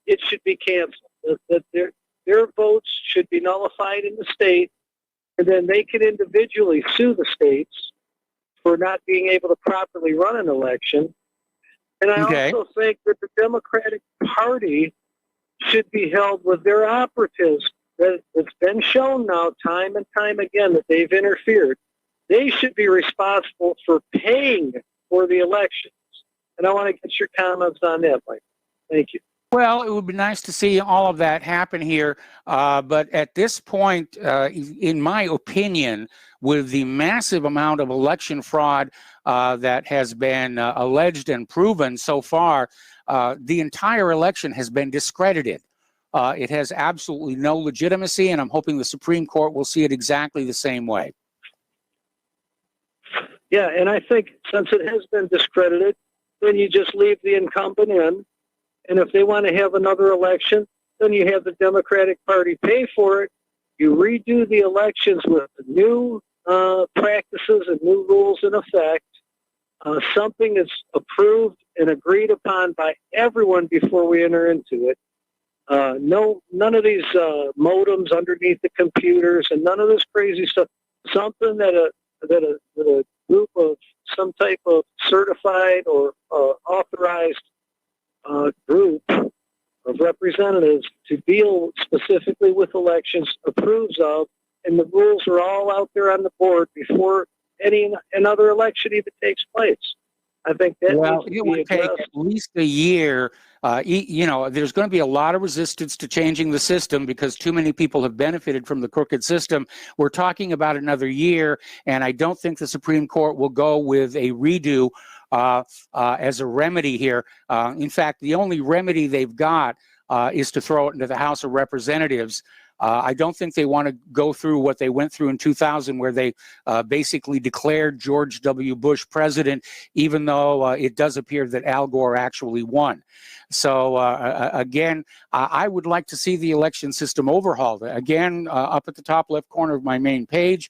it should be canceled, that their votes should be nullified in the state, and then they can individually sue the states for not being able to properly run an election. And I also think that the Democratic Party should be held with their operatives. It's been shown now time and time again that they've interfered. They should be responsible for paying for the elections. And I want to get your comments on that, Mike. Thank you. Well, it would be nice to see all of that happen here. But at this point, in my opinion, with the massive amount of election fraud that has been alleged and proven so far, the entire election has been discredited. It has absolutely no legitimacy, and I'm hoping the Supreme Court will see it exactly the same way. Yeah, and I think since it has been discredited, then you just leave the incumbent in, and if they want to have another election, then you have the Democratic Party pay for it. You redo the elections with new practices and new rules in effect, something that's approved and agreed upon by everyone before we enter into it. None of these modems underneath the computers and none of this crazy stuff. Something that a group of some type of certified or authorized group of representatives to deal specifically with elections approves of, and the rules are all out there on the board before another election even takes place. I think that it would take at least a year. There's going to be a lot of resistance to changing the system because too many people have benefited from the crooked system. We're talking about another year, and I don't think the Supreme Court will go with a redo as a remedy here. In fact, the only remedy they've got is to throw it into the House of Representatives. I don't think they want to go through what they went through in 2000, where they basically declared George W. Bush president, even though it does appear that Al Gore actually won. So, again, I would like to see the election system overhauled. Again, up at the top left corner of my main page,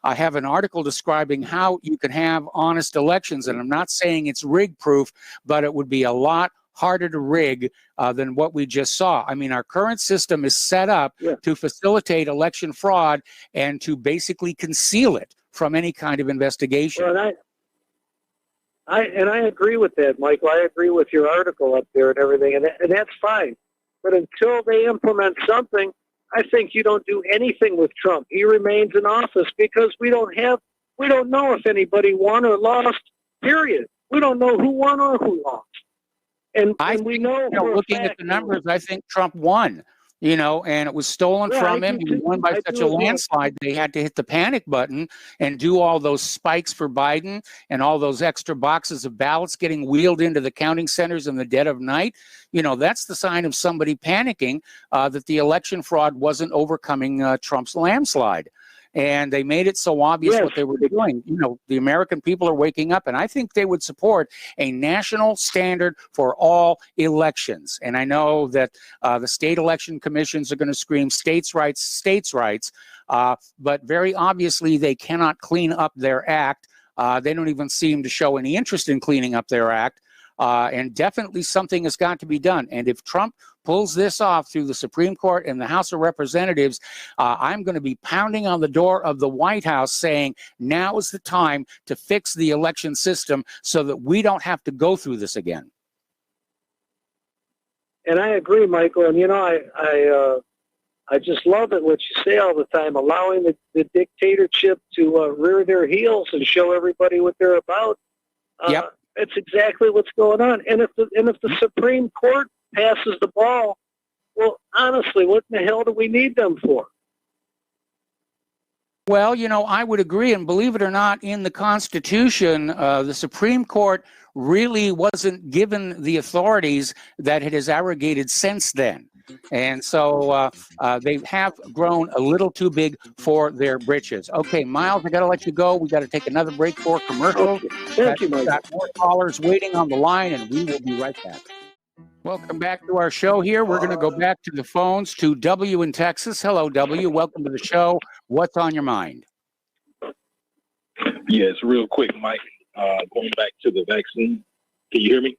I have an article describing how you can have honest elections. And I'm not saying it's rig-proof, but it would be a lot harder to rig than what we just saw. I mean, our current system is set up to facilitate election fraud and to basically conceal it from any kind of investigation. Well, and I agree with that, Michael. I agree with your article up there and everything, and that's fine. But until they implement something, I think you don't do anything with Trump. He remains in office because we don't know if anybody won or lost, period. We don't know who won or who lost. And we know, looking at the numbers, I think Trump won, and it was stolen from him. He won by such a landslide, they had to hit the panic button and do all those spikes for Biden and all those extra boxes of ballots getting wheeled into the counting centers in the dead of night. That's the sign of somebody panicking that the election fraud wasn't overcoming Trump's landslide. And they made it so obvious what they were doing. The American people are waking up, and I think they would support a national standard for all elections. And I know that the state election commissions are going to scream states' rights, but very obviously they cannot clean up their act. They don't even seem to show any interest in cleaning up their act. And definitely something has got to be done. And if Trump pulls this off through the Supreme Court and the House of Representatives, I'm going to be pounding on the door of the White House saying, now is the time to fix the election system so that we don't have to go through this again. And I agree, Michael. And, I just love it what you say all the time, allowing the dictatorship to rear their heels and show everybody what they're about. It's exactly what's going on. And if the Supreme Court passes the ball, well, honestly, what in the hell do we need them for? Well, I would agree. And believe it or not, in the Constitution, the Supreme Court really wasn't given the authorities that it has arrogated since then. And so they have grown a little too big for their britches. Okay, Miles, I got to let you go. We got to take another break for commercials. Thank you, Mike. Got more callers waiting on the line, and we will be right back. Welcome back to our show here. We're going to go back to the phones to W in Texas. Hello, W. Welcome to the show. What's on your mind? Yes, real quick, Mike. Going back to the vaccine. Can you hear me?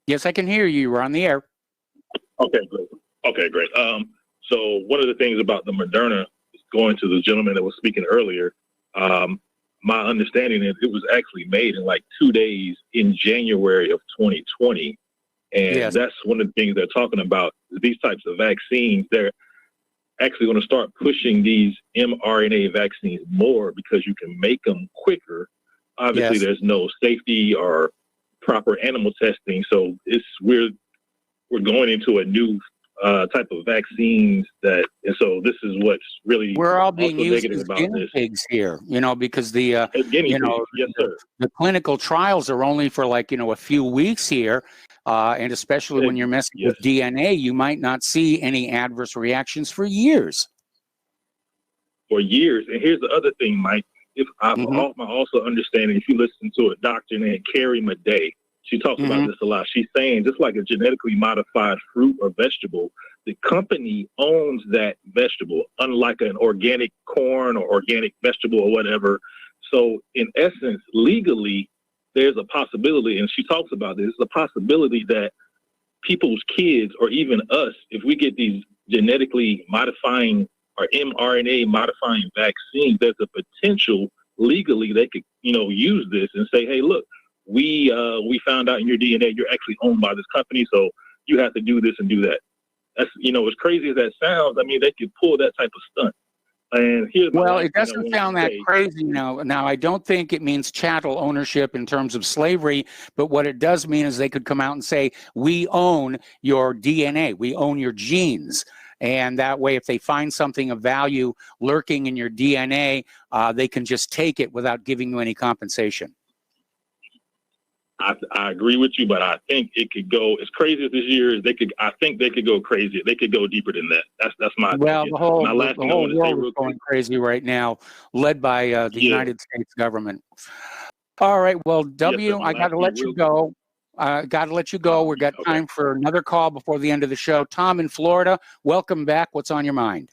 Yes, I can hear you. You're on the air. Okay, great. Okay, great. So one of the things about the Moderna, going to the gentleman that was speaking earlier, my understanding is it was actually made in like 2 days in January of 2020. And that's one of the things they're talking about. These types of vaccines, they're actually going to start pushing these mRNA vaccines more because you can make them quicker. Obviously, there's no safety or proper animal testing, so we're going into a new type of vaccines and so this is what's really we're all being used negative as about guinea this. pigs here, because the Yes, sir. the clinical trials are only for a few weeks here, and especially when you're messing with DNA, you might not see any adverse reactions for years. For years, and here's the other thing, Mike. If I'm also understanding, if you listen to a doctor named Carrie Madej, she talks about this a lot. She's saying just like a genetically modified fruit or vegetable, the company owns that vegetable, unlike an organic corn or organic vegetable or whatever. So in essence, legally, there's a possibility, and she talks about this, a possibility that people's kids or even us, if we get these genetically modifying or mRNA modifying vaccines, there's a potential legally they could, use this and say, hey, look, we found out in your DNA you're actually owned by this company, so you have to do this and do that. That's, as crazy as that sounds, I mean, they could pull that type of stunt. And here's it doesn't sound that crazy now. Now, I don't think it means chattel ownership in terms of slavery, but what it does mean is they could come out and say, we own your DNA, we own your genes. And that way, if they find something of value lurking in your DNA, they can just take it without giving you any compensation. I agree with you, but I think it could go as crazy as this year is. I think they could go crazy. They could go deeper than that. That's my opinion. The whole world is going crazy right now, led by the United States government. All right, well, W, I got to let you go. We've got time for another call before the end of the show. Tom in Florida, welcome back. What's on your mind?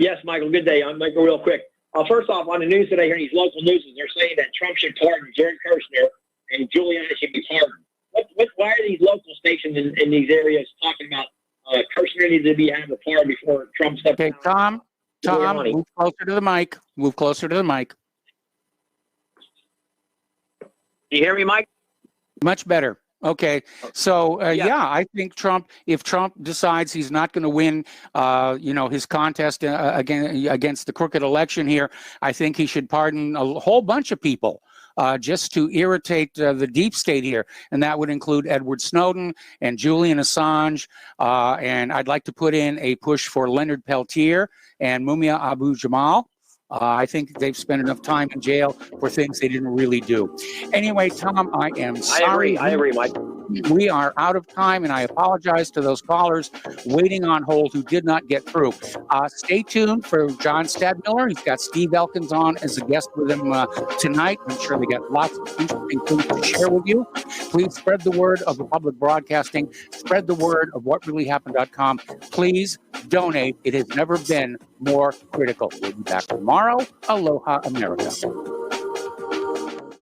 Yes, Michael, good day. I'm Michael real quick. First off, on the news today, here, these local news, they're saying that Trump should pardon Jared Kushner and Giuliani should be pardoned. Why are these local stations in these areas talking about Kushner needs to have a pardon before Trump steps down? Tom, move closer to the mic. Move closer to the mic. Can you hear me, Mike? Much better. Okay. So, I think if Trump decides he's not going to win, his contest against the crooked election here, I think he should pardon a whole bunch of people just to irritate the deep state here. And that would include Edward Snowden and Julian Assange. And I'd like to put in a push for Leonard Peltier and Mumia Abu-Jamal. I think they've spent enough time in jail for things they didn't really do. Anyway, Tom, I am sorry. I agree, Mike. We are out of time, and I apologize to those callers waiting on hold who did not get through. Stay tuned for John Stadmiller. He's got Steve Elkins on as a guest with him tonight. I'm sure they got lots of interesting things to share with you. Please spread the word of Republic Broadcasting. Spread the word of whatreallyhappened.com. Please donate. It has never been more critical. We'll be back tomorrow. Aloha, America.